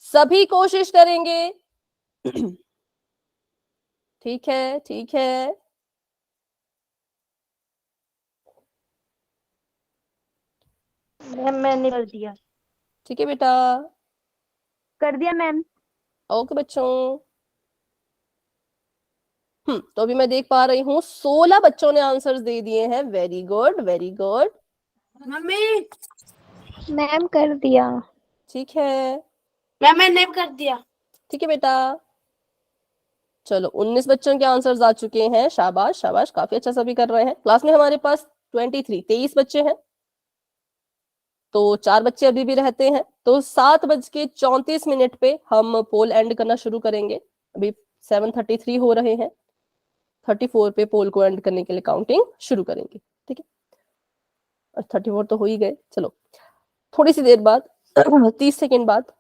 सभी कोशिश करेंगे। ठीक है, ठीक है, मैम मैंने कर दिया। ठीक है बेटा। कर दिया मैम। ओके बच्चों। तो अभी मैं देख पा रही हूँ 16 बच्चों ने आंसर्स दे दिए हैं, very good very good. Mummy ma'am कर दिया। ठीक है, मैम मैंने कर दिया। ठीक है बेटा। चलो, 19 बच्चों के आंसर्स आ चुके हैं, शाबाश शाबाश, काफी अच्छा सभी कर रहे हैं। क्लास में हमारे पास 23 बच्चे हैं, तो 4 बच्चे अभी भी रहते हैं, तो 7:34 पे हम पोल एंड करना शुरू करेंगे। अभी 7:33 हो रहे हैं, 34 पे पोल को एंड करने के लिए काउंटिंग शुरू करेंगे, ठीक है। और 34 तो हो ही गए। चलो, थोड़ी सी देर बाद 30 सेकेंड बाद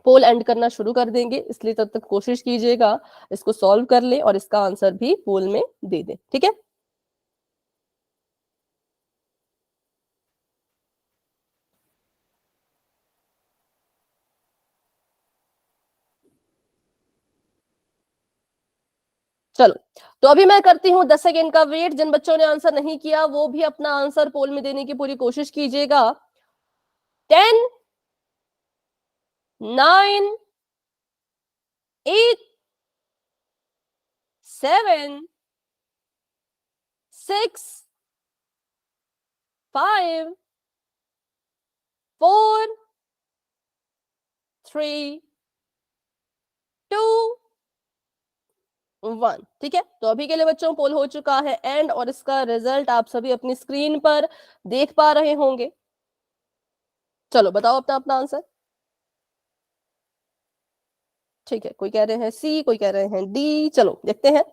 पोल एंड करना शुरू कर देंगे, इसलिए तब तक कोशिश कीजिएगा इसको सॉल्व कर ले और इसका आंसर भी पोल में दे दें, ठीक है। चलो, तो अभी मैं करती हूँ 10 सेकेंड का वेट। जिन बच्चों ने आंसर नहीं किया वो भी अपना आंसर पोल में देने की पूरी कोशिश कीजिएगा। 10, 9, 8, 7, 6, 5, 4, 3, 2, 1, ठीक है। तो अभी के लिए बच्चों पोल हो चुका है एंड, और इसका रिजल्ट आप सभी अपनी स्क्रीन पर देख पा रहे होंगे। चलो, बताओ अपना अपना आंसर। ठीक है, कोई कह रहे हैं सी, कोई कह रहे हैं डी। चलो देखते हैं।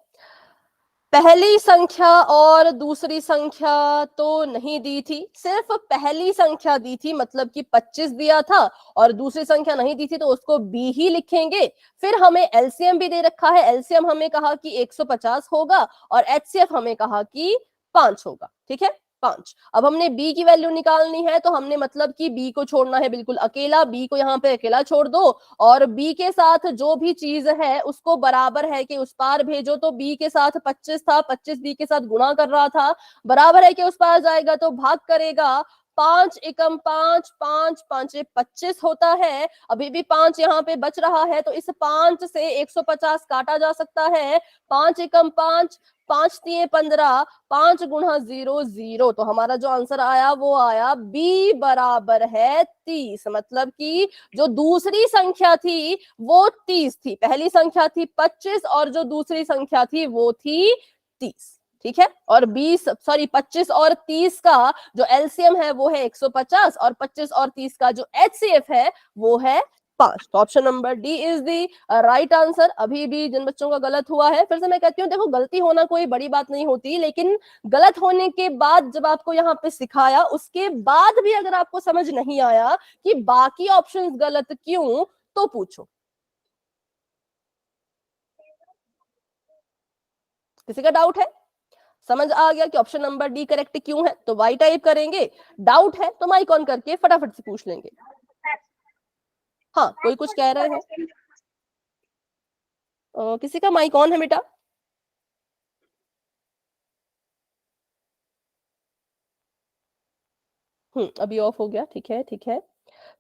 पहली संख्या और दूसरी संख्या तो नहीं दी थी, सिर्फ पहली संख्या दी थी, मतलब कि 25 दिया था, और दूसरी संख्या नहीं दी थी, तो उसको बी ही लिखेंगे। फिर हमें एलसीएम भी दे रखा है, एलसीएम हमें कहा कि 150 होगा, और एचसीएफ हमें कहा कि 5 होगा, ठीक है, 5। अब हमने बी की वैल्यू निकालनी है, तो हमने मतलब कि बी को छोड़ना है बिल्कुल अकेला, बी को यहाँ पे अकेला छोड़ दो, और बी के साथ जो भी चीज है उसको बराबर है कि उस पार भेजो। तो बी के साथ 25 था, 25 बी के साथ गुणा कर रहा था, बराबर है कि उस पार जाएगा तो भाग करेगा। 5 एकम 5, 5 5 25 होता है। अभी भी 5 यहाँ पे बच रहा है, तो इस 5 से 150 काटा जा सकता है। 5 एकम 5, 5 तिये 15, 5 गुणा 0 0। तो हमारा जो आंसर आया वो आया बी बराबर है 30। मतलब कि जो दूसरी संख्या थी वो 30 थी, पहली संख्या थी 25 और जो दूसरी संख्या थी वो थी 30। ठीक है, और 25 और 30 का जो एलसीएम है वो है 150 और 25 और 30 का जो एचसीएफ है वो है 5। तो option number D is the right answer. अभी भी जिन बच्चों का गलत हुआ है, फिर से मैं कहती हूँ, देखो गलती होना कोई बड़ी बात नहीं होती, लेकिन गलत होने के बाद जब आपको यहाँ पे सिखाया उसके बाद भी अगर आपको समझ नहीं आया कि बाकी ऑप्शंस गलत क्यों, तो पूछो। किसी का डाउट है? समझ आ गया कि ऑप्शन नंबर डी करेक्ट क्यों है, तो वाई टाइप करेंगे। डाउट है तो माइक ऑन करके फटाफट से पूछ लेंगे। हाँ, कोई कुछ कह रहे हैं? किसी का माइक ऑन है बेटा? अभी ऑफ हो गया, ठीक है ठीक है।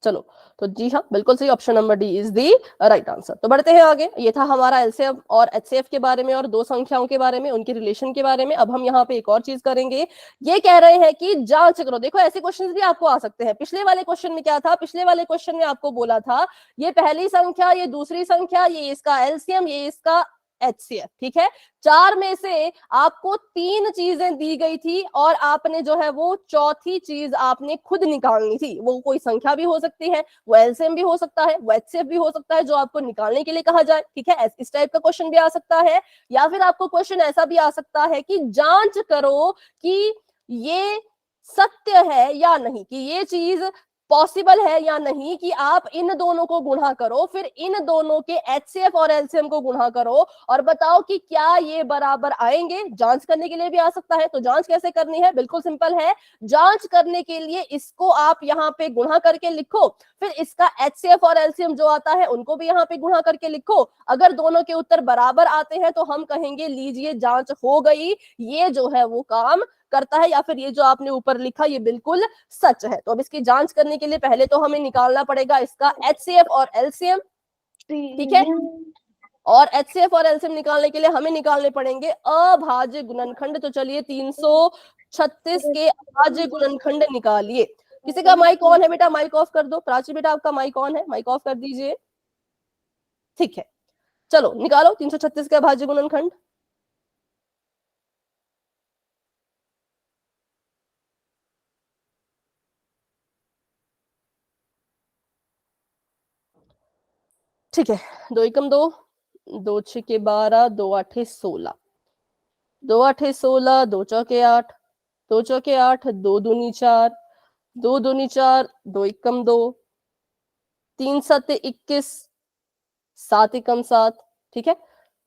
चलो, तो जी हाँ, बिल्कुल सही, option number D is the right answer. तो बढ़ते हैं आगे। ये था हमारा एलसीएम और एचसीएफ के बारे में और दो संख्याओं के बारे में, उनके रिलेशन के बारे में। अब हम यहाँ पे एक और चीज करेंगे। ये कह रहे हैं कि जांच करो। देखो, ऐसे क्वेश्चन भी आपको आ सकते हैं। पिछले वाले क्वेश्चन में क्या था? पिछले वाले क्वेश्चन में आपको बोला था ये पहली संख्या, ये दूसरी संख्या, ये इसका एलसीएम, ये इसका एचसीएफ, ठीक है। चार में से आपको तीन चीजें दी गई थी और आपने जो है वो चौथी चीज आपने खुद निकालनी थी। वो कोई संख्या भी हो सकती है, वो एलसीएम भी हो सकता है, वो एचसीएफ भी हो सकता है, जो आपको निकालने के लिए कहा जाए, ठीक है। इस टाइप का क्वेश्चन भी आ सकता है, या फिर आपको क्वेश्चन ऐसा भी आ सकता है कि जांच करो कि ये सत्य है या नहीं, कि ये चीज पॉसिबल है या नहीं, कि आप इन दोनों को गुणा करो, फिर इन दोनों के एचसीएफ और एलसीएम को गुणा करो और बताओ कि क्या ये बराबर आएंगे। जांच करने के लिए भी आ सकता है। तो जांच कैसे करनी है? बिल्कुल सिंपल है। जांच करने के लिए इसको आप यहाँ पे गुणा करके लिखो, फिर इसका एचसीएफ और एलसीएम जो आता है उनको भी यहाँ पे गुणा करके लिखो। अगर दोनों के उत्तर बराबर आते हैं तो हम कहेंगे लीजिए जांच हो गई, ये जो है वो काम करता है, या फिर ये जो आपने ऊपर लिखा ये बिल्कुल सच है। तो अब इसकी जांच करने के लिए पहले तो हमें निकालना पड़ेगा इसका एचसीएफ और एलसीएम, ठीक है। और एचसीएफ और एलसीएम निकालने के लिए हमें निकालने पड़ेंगे अभाज्य गुणनखंड। तो चलिए 336 के अभाज्य गुणनखंड निकालिए। किसी का माइक ऑन है बेटा? माइक ऑफ कर दो। प्राची बेटा, आपका माइक ऑन है, माइक ऑफ कर दीजिए, ठीक है। चलो निकालो 336 के अभाज्य गुणनखंड। ठीक है, 2 एकम 2, 2 छके 12, 2 आठे 16, 2 आठे 16, 2 चौके 8, 2 चौके 8, 2 दूनी 4, 2 दूनी 4, 2 एकम 2, 3 सत्ते 21, 7 एकम 7, ठीक है।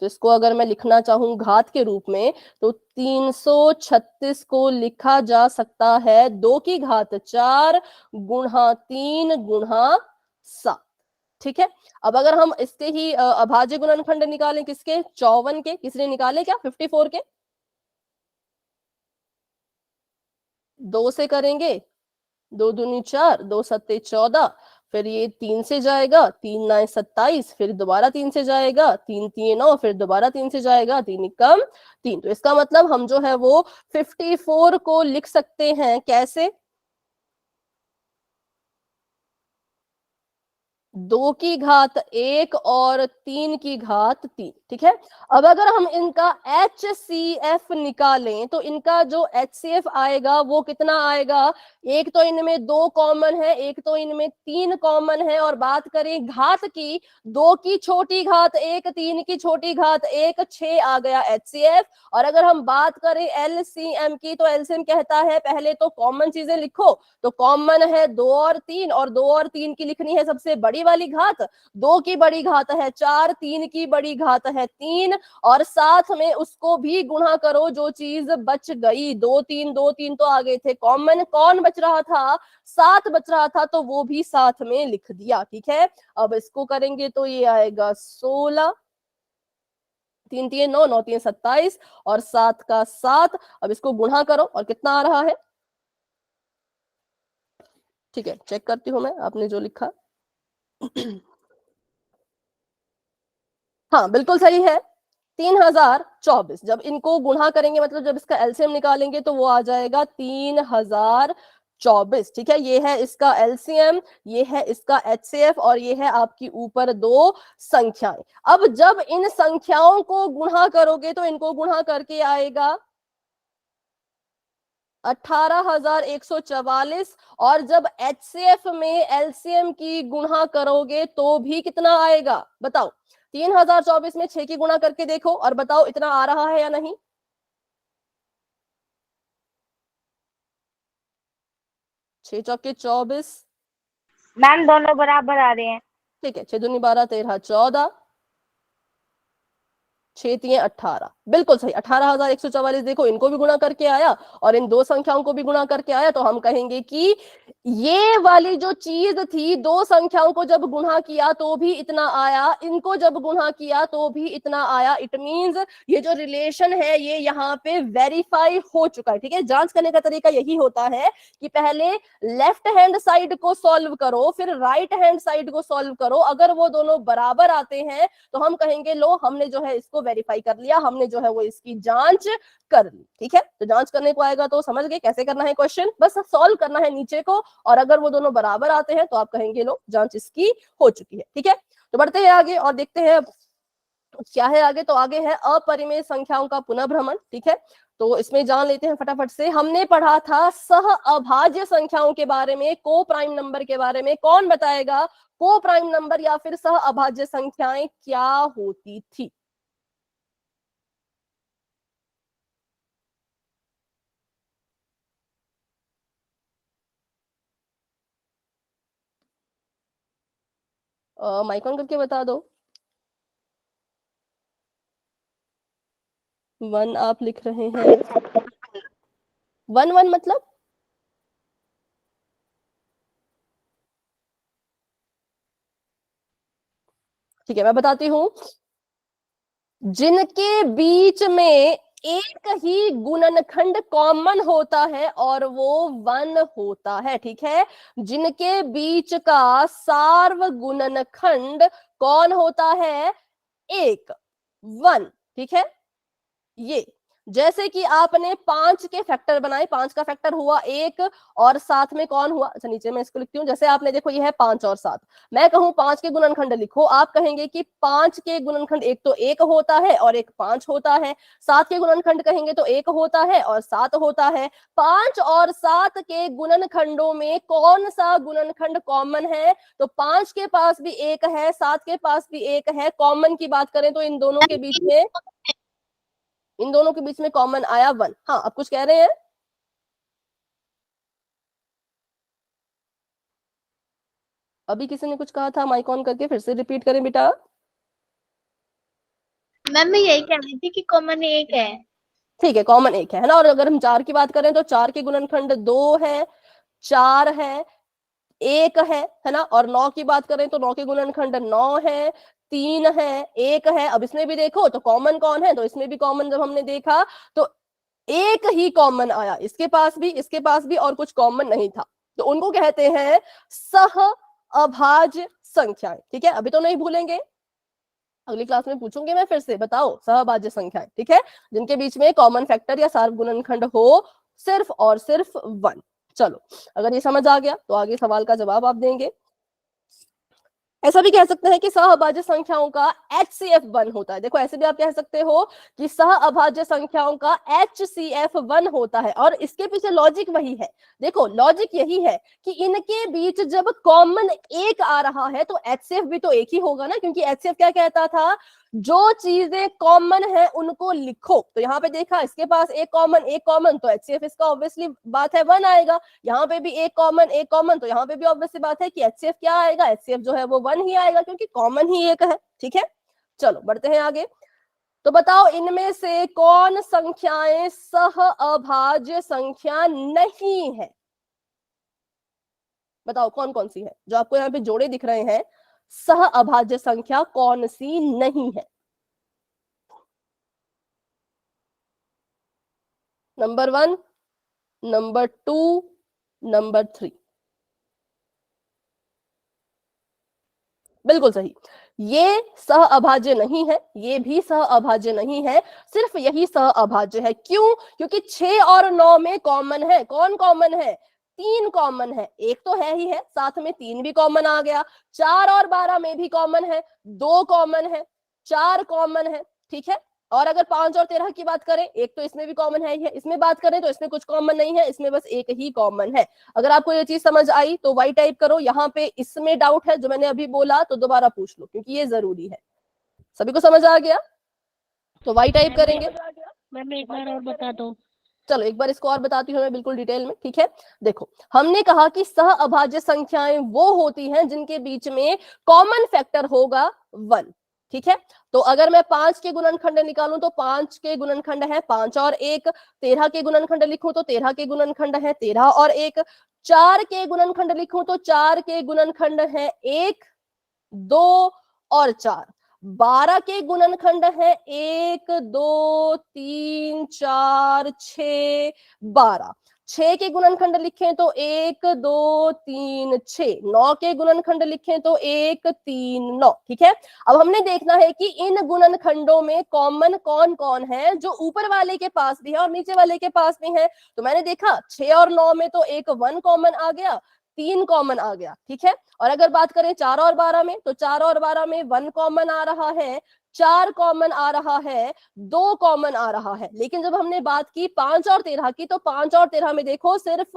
तो इसको अगर मैं लिखना चाहूं घात के रूप में तो 336 को लिखा जा सकता है 2 की घात 4 गुणा 3 गुणा 7, ठीक है। अब अगर हम इसके ही अभाज्य गुणनखंड निकालें, किसके? 54 के। किसने निकाले? क्या 54 के? 2 से करेंगे, 2 दूनी 4, 2 सत्ते 14, फिर ये 3 से जाएगा, 3 9 27, फिर दोबारा 3 से जाएगा, 3 3 9, फिर दोबारा 3 से जाएगा, 3 कम 3। तो इसका मतलब हम जो है वो 54 को लिख सकते हैं कैसे? 2 की घात 1 और 3 की घात 3, ठीक है। अब अगर हम इनका HCF निकालें तो इनका जो HCF आएगा वो कितना आएगा? एक तो इनमें 2 कॉमन है, एक तो इनमें 3 कॉमन है। और बात करें घात की, 2 की छोटी घात 1, 3 की छोटी घात 1, 6 आ गया HCF। और अगर हम बात करें LCM की तो LCM कहता है पहले तो कॉमन चीजें लिखो। तो कॉमन है 2 और 3, और 2 और 3 की लिखनी है सबसे बड़ी वाली घात। 2 की बड़ी घात है 4, 3 की बड़ी घात है 3, और साथ में उसको भी गुणा करो जो चीज बच गई। 2 3 2 3 तो आ गए थे कॉमन, कौन बच रहा था? 7 बच रहा था, तो वो भी साथ में लिख दिया, ठीक है। अब इसको करेंगे तो ये आएगा 16, 3 3 9, 9 3 27, और 7 का 7। अब इसको गुणा करो और कितना आ रहा है? ठीक है, चेक करती हूं मैं आपने जो लिखा। हाँ, बिल्कुल सही है, 3024। जब इनको गुणा करेंगे, मतलब जब इसका एलसीएम निकालेंगे, तो वो आ जाएगा 3024, ठीक है। ये है इसका एलसीएम, ये है इसका एचसीएफ, और ये है आपकी ऊपर 2 संख्याएं। अब जब इन संख्याओं को गुणा करोगे तो इनको गुणा करके आएगा 18,144, और जब HCF में LCM की गुणा करोगे तो भी कितना आएगा बताओ। 3024 में 6 की गुणा करके देखो और बताओ इतना आ रहा है या नहीं। 6 चौके 24, मैम दोनों बराबर आ रहे हैं। ठीक है, 6 दूनी 12, 13 14, 6 तिये 18, बिल्कुल सही। 18,144 देखो, इनको भी गुणा करके आया और इन दो संख्याओं को भी गुणा करके आया, तो हम कहेंगे कि ये वाली जो चीज थी, दो संख्याओं को जब गुणा किया तो भी इतना आया, इनको जब गुणा किया तो भी इतना आया। इट मींस ये जो रिलेशन है ये यहाँ पे वेरीफाई हो चुका है। ठीक है, जांच करने का तरीका यही होता है कि पहले लेफ्ट हैंड साइड को सॉल्व करो, फिर राइट हैंड साइड को सॉल्व करो। अगर वो दोनों बराबर आते हैं तो हम कहेंगे लो हमने जो है इसको वेरीफाई कर लिया, हमने जो है वो इसकी जांच कर ली। ठीक है, तो जांच करने को आएगा तो समझ गए कैसे करना है क्वेश्चन, बस सॉल्व करना है नीचे को, और अगर वो दोनों बराबर आते हैं तो आप कहेंगे लो जांच इसकी हो चुकी है। ठीक है, तो बढ़ते हैं आगे और देखते हैं क्या है आगे। तो आगे है अपरिमेय संख्याओं का पुनर्भ्रमण। ठीक है, तो इसमें जान लेते हैं फटाफट से। हमने पढ़ा था सह अभाज्य संख्याओं के बारे में, को प्राइम नंबर के बारे में। कौन बताएगा को प्राइम नंबर या फिर सह अभाज्य संख्याएं क्या होती थी? माइक ऑन करके बता दो। 1 आप लिख रहे हैं, 1 1 मतलब ठीक है, मैं बताती हूं। जिनके बीच में एक ही गुणनखंड कॉमन होता है और वो 1 होता है। ठीक है, जिनके बीच का सार्वगुणनखंड कौन होता है? 1 1। ठीक है, ये जैसे कि आपने 5 के फैक्टर बनाए, 5 का फैक्टर हुआ 1 और साथ में कौन हुआ, अच्छा नीचे मैं इसको लिखती हूँ। जैसे आपने देखो ये है 5 और 7, मैं कहूँ 5 के गुणनखंड लिखो, आप कहेंगे कि 5 के गुणनखंड एक तो 1 होता है और एक 5 होता है। 7 के गुणनखंड कहेंगे तो 1 होता है और 7 होता है। 5 और 7 के गुणनखंडों में कौन सा गुणनखंड कॉमन है? तो 5 के पास भी 1 है, 7 के पास भी 1 है। कॉमन की बात करें तो इन दोनों के बीच में कॉमन आया 1। हाँ, आप कुछ कह रहे हैं? अभी किसी ने कुछ कहा था, माइक ऑन करके फिर से रिपीट करें बेटा। मैम मैं यही कह रही थी कि कॉमन एक है। ठीक है, कॉमन 1 है ना। और अगर हम 4 की बात करें तो 4 के गुणनखंड 2 है, 4 है, 1 है ना। और 9 की बात करें तो 9 के गुणनखंड 9 है, 3 है, 1 है। अब इसमें भी देखो तो कॉमन कौन है, तो इसमें भी कॉमन जब हमने देखा तो एक ही कॉमन आया, इसके पास भी, इसके पास भी, और कुछ कॉमन नहीं था। तो उनको कहते हैं सह अभाज्य संख्याएं। ठीक है, अभी तो नहीं भूलेंगे, अगली क्लास में पूछूंगी मैं फिर से, बताओ सहभाज्य संख्याएं। ठीक है, जिनके बीच में कॉमन फैक्टर या सार्वगुणनखंड हो सिर्फ और सिर्फ 1। चलो, अगर ये समझ आ गया तो आगे सवाल का जवाब आप देंगे। ऐसा भी कह सकते हैं कि सहअभाज्य संख्याओं का HCF 1 होता है। देखो, ऐसे भी आप कह सकते हो कि सहअभाज्य संख्याओं का HCF 1 होता है, और इसके पीछे लॉजिक वही है। देखो, लॉजिक यही है कि इनके बीच जब कॉमन 1 आ रहा है तो HCF भी तो 1 ही होगा ना, क्योंकि HCF क्या कहता था, जो चीजें कॉमन है उनको लिखो। तो यहाँ पे देखा, इसके पास एक कॉमन, तो HCF इसका ऑब्वियसली बात है 1 आएगा। यहाँ पे भी एक कॉमन, तो यहाँ पे भी ऑब्वियसली बात है कि HCF क्या आएगा, HCF जो है वो 1 ही आएगा, क्योंकि कॉमन ही एक है। ठीक है, चलो बढ़ते हैं आगे। तो बताओ इनमें से कौन संख्याएं सह अभाज्य संख्या नहीं है? बताओ कौन कौन सी है जो आपको यहाँ पे जोड़े दिख रहे हैं, सह अभाज्य संख्या कौन सी नहीं है? Number 1, number 2, number 3। बिल्कुल सही, ये सह अभाज्य नहीं है, ये भी सह अभाज्य नहीं है, सिर्फ यही सह अभाज्य है। क्यों? क्योंकि 6 और 9 में कॉमन है। कौन कॉमन है? 3 कॉमन है, एक तो है ही है, साथ में 3 भी कॉमन आ गया। 4 और 12 में भी कॉमन है, 2 कॉमन है, 4 कॉमन है। ठीक है, और अगर 5 और 13 की बात करें, एक तो इसमें भी कॉमन है, इसमें बात करें तो इसमें कुछ कॉमन नहीं है, इसमें बस एक ही कॉमन है। अगर आपको ये चीज समझ आई तो वाई टाइप करो। यहाँ पे इसमें डाउट है जो मैंने अभी बोला तो दोबारा पूछ लो, क्योंकि ये जरूरी है। सभी को समझ आ गया तो वाई टाइप करेंगे। मैम एक बार और बता दो। चलो एक बार इसको और बताती हूँ मैं बिल्कुल डिटेल में, ठीक है। देखो, हमने कहा कि सह अभाज्य संख्याएं वो होती हैं जिनके बीच में कॉमन फैक्टर होगा 1, ठीक है। तो अगर मैं 5 के गुणनखंड निकालूं तो 5 के गुणनखंड है 5 और 1। 13 के गुणनखंड लिखूं तो 13 के गुणनखंड है 13 और 1। 4 के गुणनखंड लिखूं तो 4 के गुणनखंड है 1, 2 और 4। 12 के गुणनखंड है 1, 2, 3, 4, 6, 12। 6 के गुणनखंड लिखें तो 1, 2, 3, 6। 9 के गुणनखंड लिखें तो 1, 3, 9, ठीक है। अब हमने देखना है कि इन गुणनखंडों में कॉमन कौन कौन है, जो ऊपर वाले के पास भी है और नीचे वाले के पास भी है। तो मैंने देखा 6 और 9 में तो एक 1 कॉमन आ गया, 3 कॉमन आ गया, ठीक है। और अगर बात करें 4 और 12 में तो 4 और 12 में 1 कॉमन आ रहा है, 4 कॉमन आ रहा है, 2 कॉमन आ रहा है। लेकिन जब हमने बात की 5 और 13 की तो 5 और 13 में देखो सिर्फ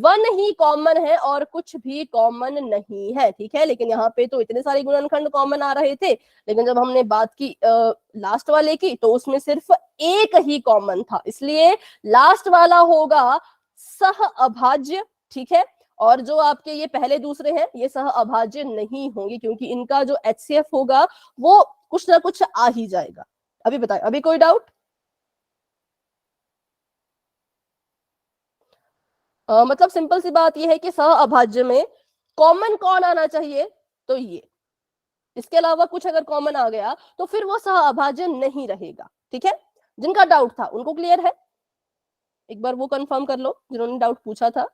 1 ही कॉमन है और कुछ भी कॉमन नहीं है, ठीक है। लेकिन यहाँ पे तो इतने सारे गुणनखंड कॉमन आ रहे थे, लेकिन जब हमने बात की लास्ट वाले की तो उसमें सिर्फ एक ही कॉमन था, इसलिए लास्ट वाला होगा सह अभाज्य, ठीक है। और जो आपके ये पहले दूसरे हैं ये सह अभाज्य नहीं होंगे, क्योंकि इनका जो HCF होगा वो कुछ ना कुछ आ ही जाएगा। अभी बताएं, अभी कोई डाउट? मतलब सिंपल सी बात ये है कि सह अभाज्य में कॉमन कौन आना चाहिए, तो ये, इसके अलावा कुछ अगर कॉमन आ गया तो फिर वो सह अभाज्य नहीं रहेगा, ठीक है। जिनका डाउट था उनको क्लियर है? एक बार वो कंफर्म कर लो जिन्होंने डाउट पूछा था।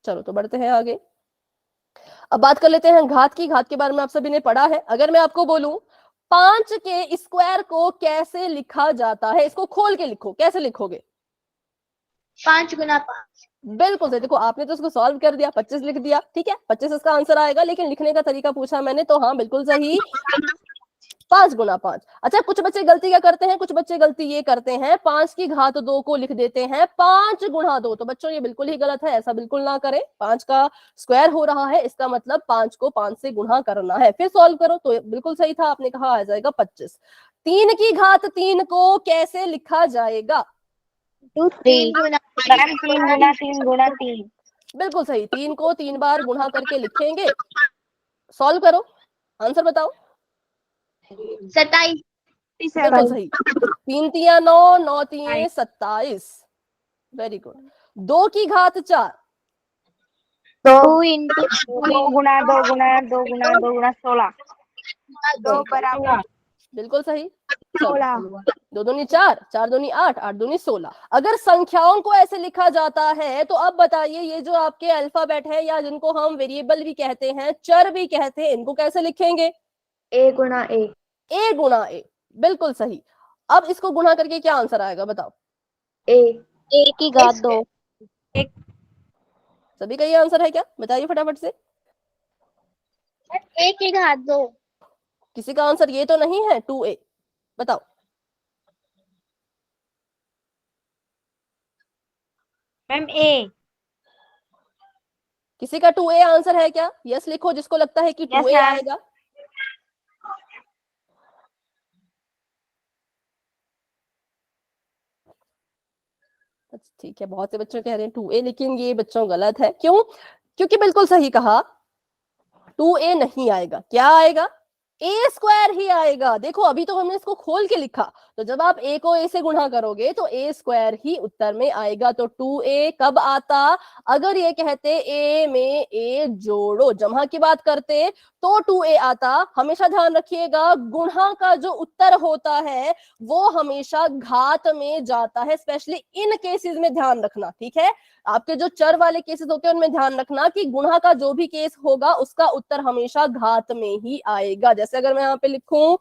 चलो तो बढ़ते हैं आगे। अब बात कर लेते हैं घात की। घात के बारे में आप सभी ने पढ़ा है। अगर मैं आपको बोलूं 5 के स्क्वायर को कैसे लिखा जाता है, इसको खोल के लिखो, कैसे लिखोगे? 5 गुना 5। बिल्कुल सही। देखो आपने तो उसको सॉल्व कर दिया, 25 लिख दिया, ठीक है, 25 इसका आंसर आएगा। लेकिन लिखने का तरीका पूछा मैंने तो हाँ बिल्कुल सही, 5 गुना 5। अच्छा, कुछ बच्चे गलती क्या करते हैं, कुछ बच्चे गलती ये करते हैं 5 की घात 2 को लिख देते हैं 5 गुणा 2। तो बच्चों ये बिल्कुल ही गलत है, ऐसा बिल्कुल ना करें। 5 का स्क्वायर हो रहा है, इसका मतलब 5 को 5 से गुणा करना है। फिर सॉल्व करो तो बिल्कुल सही था, आपने कहा आ जाएगा 25। 3 की घात 3 को कैसे लिखा जाएगा? 3 गुना 3 गुना 3। बिल्कुल सही, 3 को 3 बार गुणा करके लिखेंगे। सॉल्व करो, आंसर बताओ। 27। बिल्कुल सही, 3 तिया 9, 9 तिये 27। Very good. 2 की घात 4। 2 इंटू 2 गुना 2 गुना 2 गुना 2 गुना 16। 2 बराबर बिल्कुल सही। 2 दूनी 4, 4 दूनी 8, 8 दूनी 16। अगर संख्याओं को ऐसे लिखा जाता है तो अब बताइए ये जो आपके अल्फाबेट है या जिनको हम वेरिएबल भी कहते हैं, चर भी कहते हैं, इनको कैसे लिखेंगे? a Guna a। a गुणा a, बिल्कुल सही। अब इसको गुणा करके क्या आंसर आएगा बताओ? a की घात 2। सभी का ये आंसर है क्या? बताइए फटाफट से। 1 की घात 2। किसी का आंसर ये तो नहीं है 2a? बताओ। Ma'am a। किसी का 2a आंसर है क्या? यस लिखो जिसको लगता है कि 2a आएगा। ठीक है, बहुत से बच्चों कह रहे हैं 2a, लेकिन ये बच्चों गलत है। क्यों? क्योंकि बिल्कुल सही कहा, 2a नहीं आएगा। क्या आएगा? a स्क्वायर ही आएगा। देखो अभी तो हमने इसको खोल के लिखा, तो जब आप a को a से गुणा करोगे तो a स्क्वायर ही उत्तर में आएगा। तो 2a कब आता? अगर ये कहते a में a जोड़ो, जमा की बात करते तो 2a आता। हमेशा ध्यान रखिएगा गुणा का जो उत्तर होता है वो हमेशा घात में जाता है, स्पेशली इन केसेस में ध्यान रखना, ठीक है। आपके जो चर वाले केसेस होते हैं उनमें ध्यान रखना कि गुणा का जो भी केस होगा उसका उत्तर हमेशा घात में ही आएगा। जैसे अगर मैं यहाँ पे लिखूं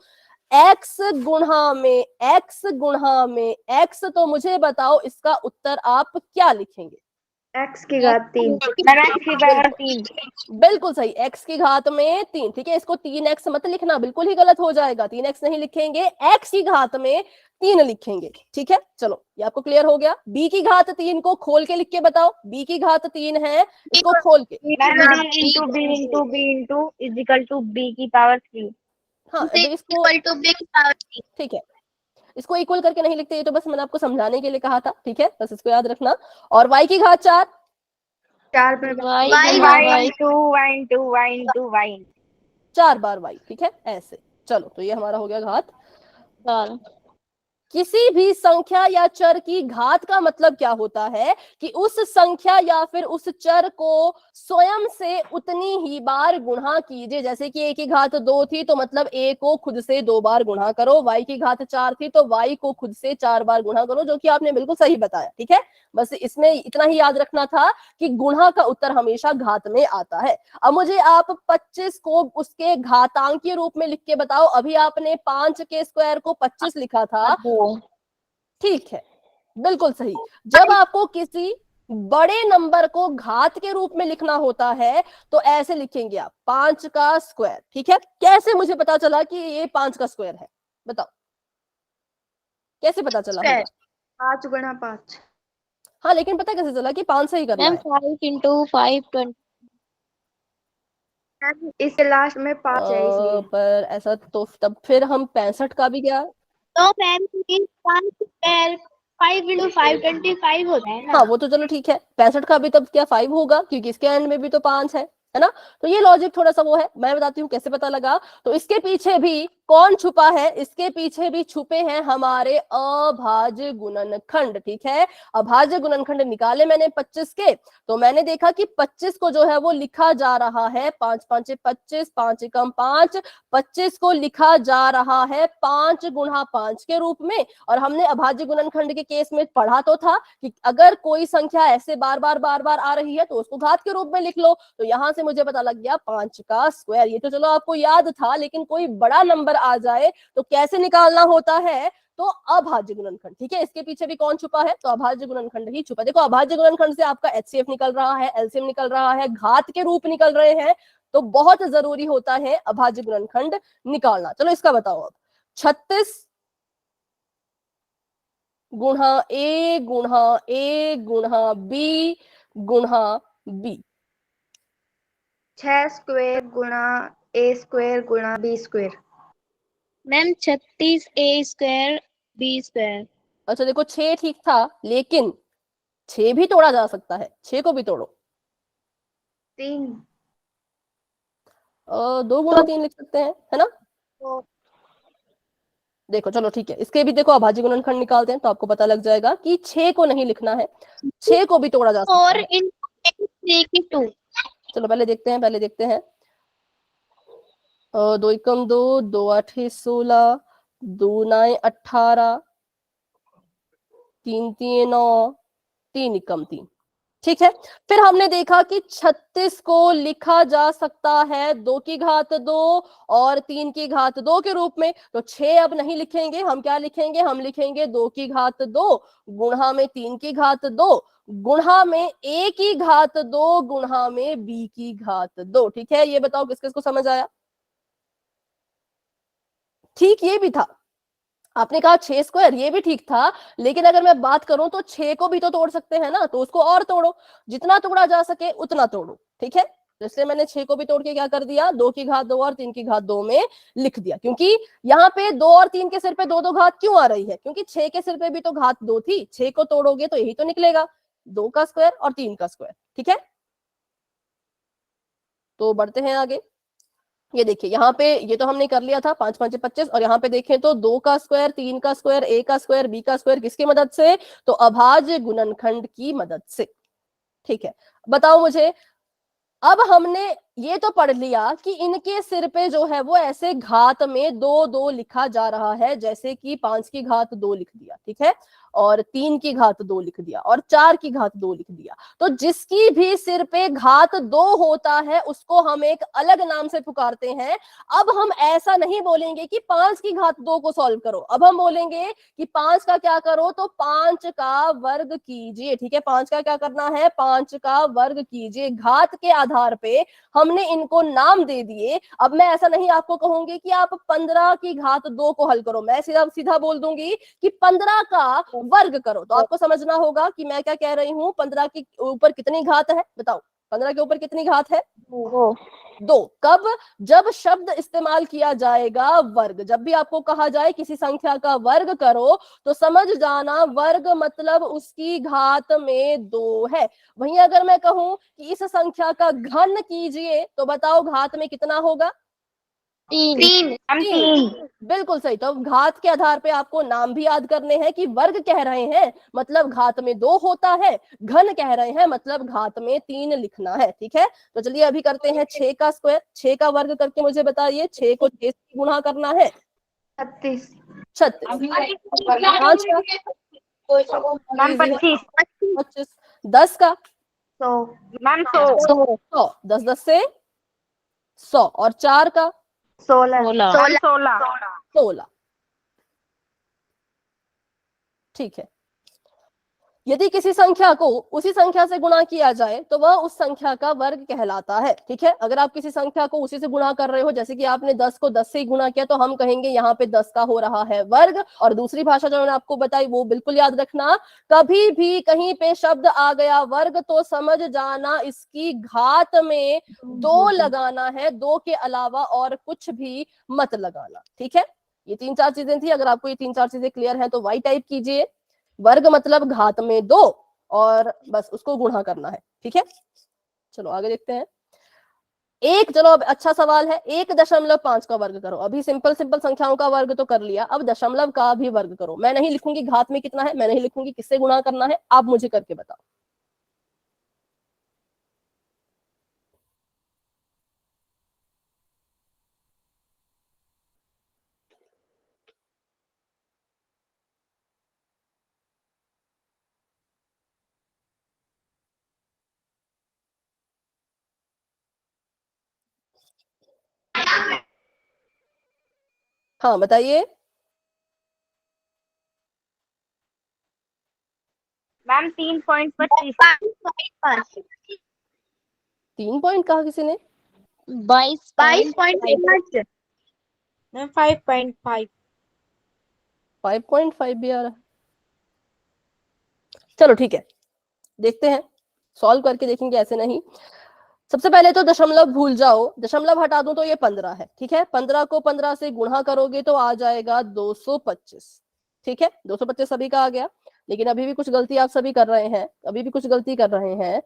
x गुणा में x गुणा में x, तो मुझे बताओ इसका उत्तर आप क्या लिखेंगे? x की घात 3 x की पावर 3 बिल्कुल सही, x की घात में 3। ठीक है, इसको 3x मत लिखना, बिल्कुल ही गलत हो जाएगा। 3x नहीं लिखेंगे, x की घात में 3 लिखेंगे। ठीक है, चलो ये आपको क्लियर हो गया। b की घात 3 को खोल के लिख के बताओ। b की घात 3 है, इसको खोल के। Ma'am b into b into b into is equal to b की पावर 3। हाँ, अभी इसको इक्वल टू b की पावर 3। ठीक है, इसको इक्वल करके नहीं लिखते, ये तो बस मैंने आपको समझाने के लिए कहा था। ठीक है, बस इसको याद रखना। और y की घात 4, 4 पर y y गुना y y into y into y into y 4 बार y। ठीक है, ऐसे। चलो, तो ये हमारा हो गया घात। 4। किसी भी संख्या या चर की घात का मतलब क्या होता है कि उस संख्या या फिर उस चर को स्वयं से उतनी ही बार गुणा कीजिए। जैसे कि a की घात 2 थी तो मतलब a को खुद से 2 बार गुणा करो। y की घात 4 थी तो y को खुद से 4 बार गुणा करो, जो कि आपने बिल्कुल सही बताया। ठीक है, बस इसमें इतना ही याद रखना था कि गुणा का उत्तर हमेशा घात में आता है। अब मुझे आप 25 को उसके घातांकीय रूप में लिख के बताओ। अभी आपने 5 के स्क्वायर को 25 लिखा था। ठीक है, बिल्कुल सही। जब आपको किसी बड़े नंबर को घात के रूप में लिखना होता है तो ऐसे लिखेंगे आप, 5 का स्क्वायर। ठीक है, कैसे मुझे पता चला कि ये 5 का स्क्वायर है? बताओ, कैसे पता चला होगा? 5 गुणा 5। हाँ, लेकिन पता कैसे चला कि 5 से ही करना मैम है? 5 इंटू 5 20। इसके लास्ट में 5 है इसलिए। पर ऐसा तो तब फिर हम 65 का भी क्या? तो मैम ये 5 स्क्वायर 5 इंटू 5 25 होता है ना। हाँ, वो तो चलो ठीक है। 65 का भी तब क्या 5 होगा, क्योंकि इसके एंड में भी तो 5 है ना? तो ये लॉजिक थोड़ा सा वो है, मैं बताती हूँ कैसे पता लगा। तो इसके पीछे भी कौन छुपा है? इसके पीछे भी छुपे हैं हमारे अभाज्य गुणनखंड। ठीक है, अभाज्य गुणनखंड निकाले मैंने 25 के, तो मैंने देखा कि 25 को जो है वो लिखा जा रहा है 5 5 25, 5 एकम 5। 25 को लिखा जा रहा है 5 गुणा 5 के रूप में। और हमने अभाज्य गुणनखंड के केस में पढ़ा तो था कि अगर कोई संख्या ऐसे बार बार आ रही है तो उसको घात के रूप में लिख लो। तो यहां से मुझे पता लग गया 5 का स्क्वायर। ये तो चलो आपको याद था, लेकिन कोई बड़ा नंबर आ जाए तो कैसे निकालना होता है? तो अभाज्य गुणनखंड। ठीक है, इसके पीछे भी कौन छुपा है? तो अभाज्य गुणनखंड ही छुपा। देखो, अभाज्य गुणनखंड से आपका HCF निकल रहा है, LCM निकल रहा है, घात के रूप निकल रहे हैं। तो बहुत जरूरी होता है अभाज्य गुणनखंड निकालना। चलो इसका बताओ अब। 36 गुणा a गुणा b गुणा b। 6 स्क्वायर गुणा a स्क्वायर गुणा b square. Ma'am 36 a square b square. अच्छा देखो, 6 ठीक था, लेकिन 6 भी तोड़ा जा सकता है। 6 को भी तोड़ो। 3 2 गुणा 3 लिख सकते हैं, है ना? देखो, चलो ठीक है, इसके भी देखो अभाज्य गुणनखंड निकालते हैं तो आपको पता लग जाएगा कि 6 को नहीं लिखना है, 6 को भी तोड़ा जा सकता 4 है। इंटू 3 की 2। चलो पहले देखते हैं। 2 एकम 2, 2 आठे 16, 2 नाए 18, 3 तीन 9, 3 एकम 3। ठीक है, फिर हमने देखा कि 36 को लिखा जा सकता है 2 की घात 2 और 3 की घात 2 के रूप में। तो 6 अब नहीं लिखेंगे, हम क्या लिखेंगे? हम लिखेंगे 2 की घात 2 गुणा में 3 की घात 2 गुणा में a की घात 2 गुणा में b की घात 2। ठीक है, ये बताओ किस किस को समझ आया? ठीक, ये भी था। आपने कहा 6 स्क्वायर, ये भी ठीक था, लेकिन अगर मैं बात करूं तो 6 को भी तो तोड़ सकते हैं ना, तो उसको और तोड़ो, जितना तोड़ा जा सके उतना तोड़ो। ठीक है, तो इसलिए मैंने 6 को भी तोड़ के क्या कर दिया? 2 की घात 2 और 3 की घात 2 में लिख दिया। क्योंकि यहाँ पे 2 और 3 के सिर पे 2 घात क्यों आ रही है? क्योंकि 6 के सिर पे भी तो घात 2 थी। 6 को तोड़ोगे तो यही तो निकलेगा, 2 का स्क्वायर और 3 का स्क्वायर। ठीक है, तो बढ़ते हैं आगे। ये देखिए, यहाँ पे ये तो हमने कर लिया था 5 5 25, और यहाँ पे देखें तो 2 का स्क्वायर, 3 का स्क्वायर, a का स्क्वायर, b का स्क्वायर, किसकी मदद से? तो अभाज्य गुणनखंड की मदद से। ठीक है, बताओ मुझे, अब हमने ये तो पढ़ लिया कि इनके सिर पे जो है वो ऐसे घात में 2 लिखा जा रहा है, जैसे कि 5 की घात 2 लिख दिया, ठीक है, और 3 की घात 2 लिख दिया, और 4 की घात 2 लिख दिया। तो जिसकी भी सिर पे घात 2 होता है उसको हम एक अलग नाम से पुकारते हैं। अब हम ऐसा नहीं बोलेंगे कि 5 की घात 2 को सॉल्व करो, अब हम बोलेंगे कि 5 का क्या करो, तो 5 का वर्ग कीजिए, ठीक है, 5 का क्या करना है, 5 का वर्ग कीजिए। घात के आधार पे हमने इनको नाम दे दिए। अब मैं ऐसा नहीं आपको कहूंगी कि आप 15 की घात 2 को हल करो, मैं सीधा सीधा बोल दूंगी कि 15 का वर्ग करो। तो आपको समझना होगा कि मैं क्या कह रही हूँ, 15 के ऊपर कितनी घात है, बताओ 15 के ऊपर कितनी घात है, 2। कब, जब शब्द इस्तेमाल किया जाएगा वर्ग। जब भी आपको कहा जाए किसी संख्या का वर्ग करो तो समझ जाना वर्ग मतलब उसकी घात में 2 है। वहीं अगर मैं कहूं कि इस संख्या का घन कीजिए तो बताओ घात में कितना होगा, 3। 3। बिल्कुल सही। तो घात के आधार पे आपको नाम भी याद करने हैं कि वर्ग कह रहे हैं मतलब घात में 2 होता है, घन कह रहे हैं मतलब घात में 3 लिखना है, ठीक है। तो चलिए अभी करते हैं 6 का स्क्वायर। 6 का वर्ग करके मुझे बताइए, 6 को 6 से गुणा करना है 36 5 का मैम 25 25, 10 का 100 मैम 100 100, 10 10 से 100, और 4 का 16 16, ठीक है। यदि किसी संख्या को उसी संख्या से गुणा किया जाए तो वह उस संख्या का वर्ग कहलाता है, ठीक है। अगर आप किसी संख्या को उसी से गुणा कर रहे हो, जैसे कि आपने 10 को 10 से ही गुणा किया, तो हम कहेंगे यहाँ पे 10 का हो रहा है वर्ग। और दूसरी भाषा जो मैंने आपको बताई वो बिल्कुल याद रखना, कभी भी कहीं पे शब्द आ गया वर्ग तो समझ जाना इसकी घात में 2 लगाना है, 2 के अलावा और कुछ भी मत लगाना, ठीक है। ये 3-4 चीजें थी। अगर आपको ये 3-4 चीजें क्लियर हैं तो वाई टाइप कीजिए, वर्ग मतलब घात में 2, और बस उसको गुणा करना है, ठीक है। चलो आगे देखते हैं। चलो अब अच्छा सवाल है, 1.5 का वर्ग करो। अभी सिंपल सिंपल संख्याओं का वर्ग तो कर लिया, अब दशमलव का भी वर्ग करो। मैं नहीं लिखूंगी घात में कितना है, मैं नहीं लिखूंगी किससे गुणा करना है, आप मुझे करके बताओ। हाँ बताइए। मैम 3.25 3 पॉइंट कहा किसी ने, 22.5। मैम 5.5 5.5 भी आ रहा है। चलो ठीक है, देखते हैं, सॉल्व करके देखेंगे, ऐसे नहीं। सबसे पहले तो दशमलव भूल जाओ, दशमलव हटा दूं तो ये 15 है, ठीक है। 15 को 15 से गुणा करोगे तो आ जाएगा 225, ठीक है। 225 सभी का आ गया, लेकिन अभी भी कुछ गलती आप सभी कर रहे हैं, अभी भी कुछ गलती कर रहे हैं।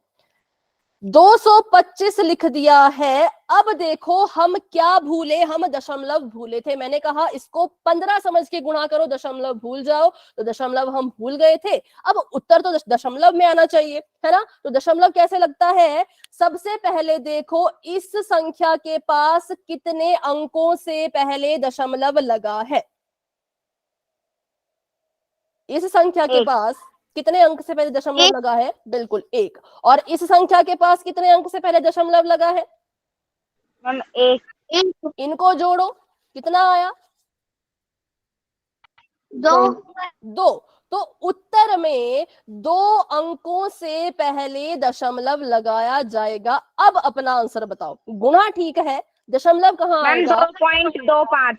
225 लिख दिया है। अब देखो हम क्या भूले, हम दशमलव भूले थे। मैंने कहा इसको 15 समझ के गुणा करो, दशमलव भूल जाओ, तो दशमलव हम भूल गए थे। अब उत्तर तो दशमलव में आना चाहिए, है ना। तो दशमलव कैसे लगता है, सबसे पहले देखो इस संख्या के पास कितने अंकों से पहले दशमलव लगा है। इस संख्या के पास कितने अंक से पहले दशमलव लगा है, बिल्कुल 1। और इस संख्या के पास कितने अंक से पहले दशमलव लगा है, मैम 1 इनको जोड़ो, कितना आया, 2। तो उत्तर में 2 अंकों से पहले दशमलव लगाया जाएगा। अब अपना आंसर बताओ, गुणा ठीक है, दशमलव कहाँ मैम आएगा, 2.25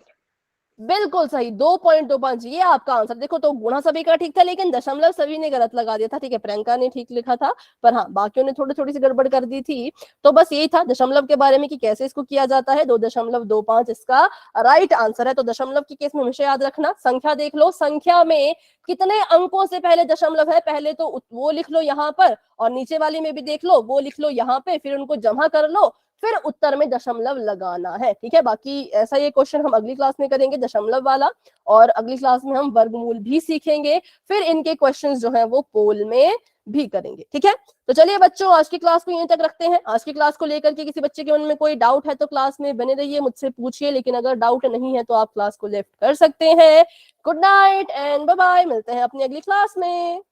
बिल्कुल सही, 2.25 ये आपका आंसर। देखो तो गुणा सभी का ठीक था, लेकिन दशमलव सभी ने गलत लगा दिया था, ठीक है। प्रियंका ने ठीक लिखा था, पर हाँ बाकियों ने थोड़ी सी गड़बड़ कर दी थी। तो बस यही था दशमलव के बारे में कि कैसे इसको किया जाता है। 2.25 इसका राइट आंसर है। तो दशमलव के केस में हमेशा याद रखना, संख्या देख लो, संख्या में कितने अंकों से पहले दशमलव है, पहले तो वो लिख लो यहाँ पर, और नीचे वाली में भी देख लो, वो लिख लो यहाँ पे, फिर उनको जमा कर लो, फिर उत्तर में दशमलव लगाना है, ठीक है। बाकी ऐसा ये क्वेश्चन हम अगली क्लास में करेंगे दशमलव वाला, और अगली क्लास में हम वर्गमूल भी सीखेंगे। फिर इनके क्वेश्चंस जो हैं वो पोल में भी करेंगे। ठीक है, तो चलिए बच्चों आज की क्लास को यहीं तक रखते हैं। आज की क्लास को लेकर के किसी बच्चे के मन में कोई डाउट है तो क्लास में बने रहिए, मुझसे पूछिए, लेकिन अगर डाउट नहीं है तो आप क्लास को लेफ्ट कर सकते हैं। Good night and bye bye, मिलते हैं अपनी अगली क्लास में।